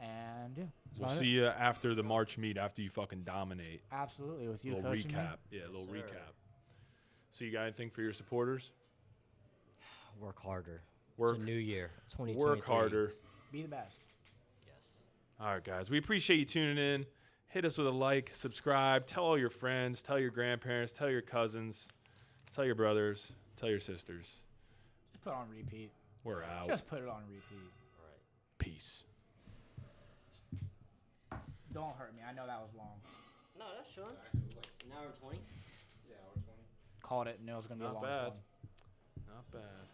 And, yeah. We'll see you after the March meet, after you fucking dominate. Absolutely, with you coaching me. Recap. Yeah, a little recap. So you got anything for your supporters? Work harder. It's a new year, 2023. Work harder. Be the best. Yes. All right, guys. We appreciate you tuning in. Hit us with a like, subscribe, tell all your friends, tell your grandparents, tell your cousins, tell your brothers, tell your sisters. Just put it on repeat. We're out. Just put it on repeat. All right. Peace. Don't hurt me. I know that was long. No, that's short. An hour and 20? Yeah, hour 20. Called it. Knew it was going to be a long one. Not bad.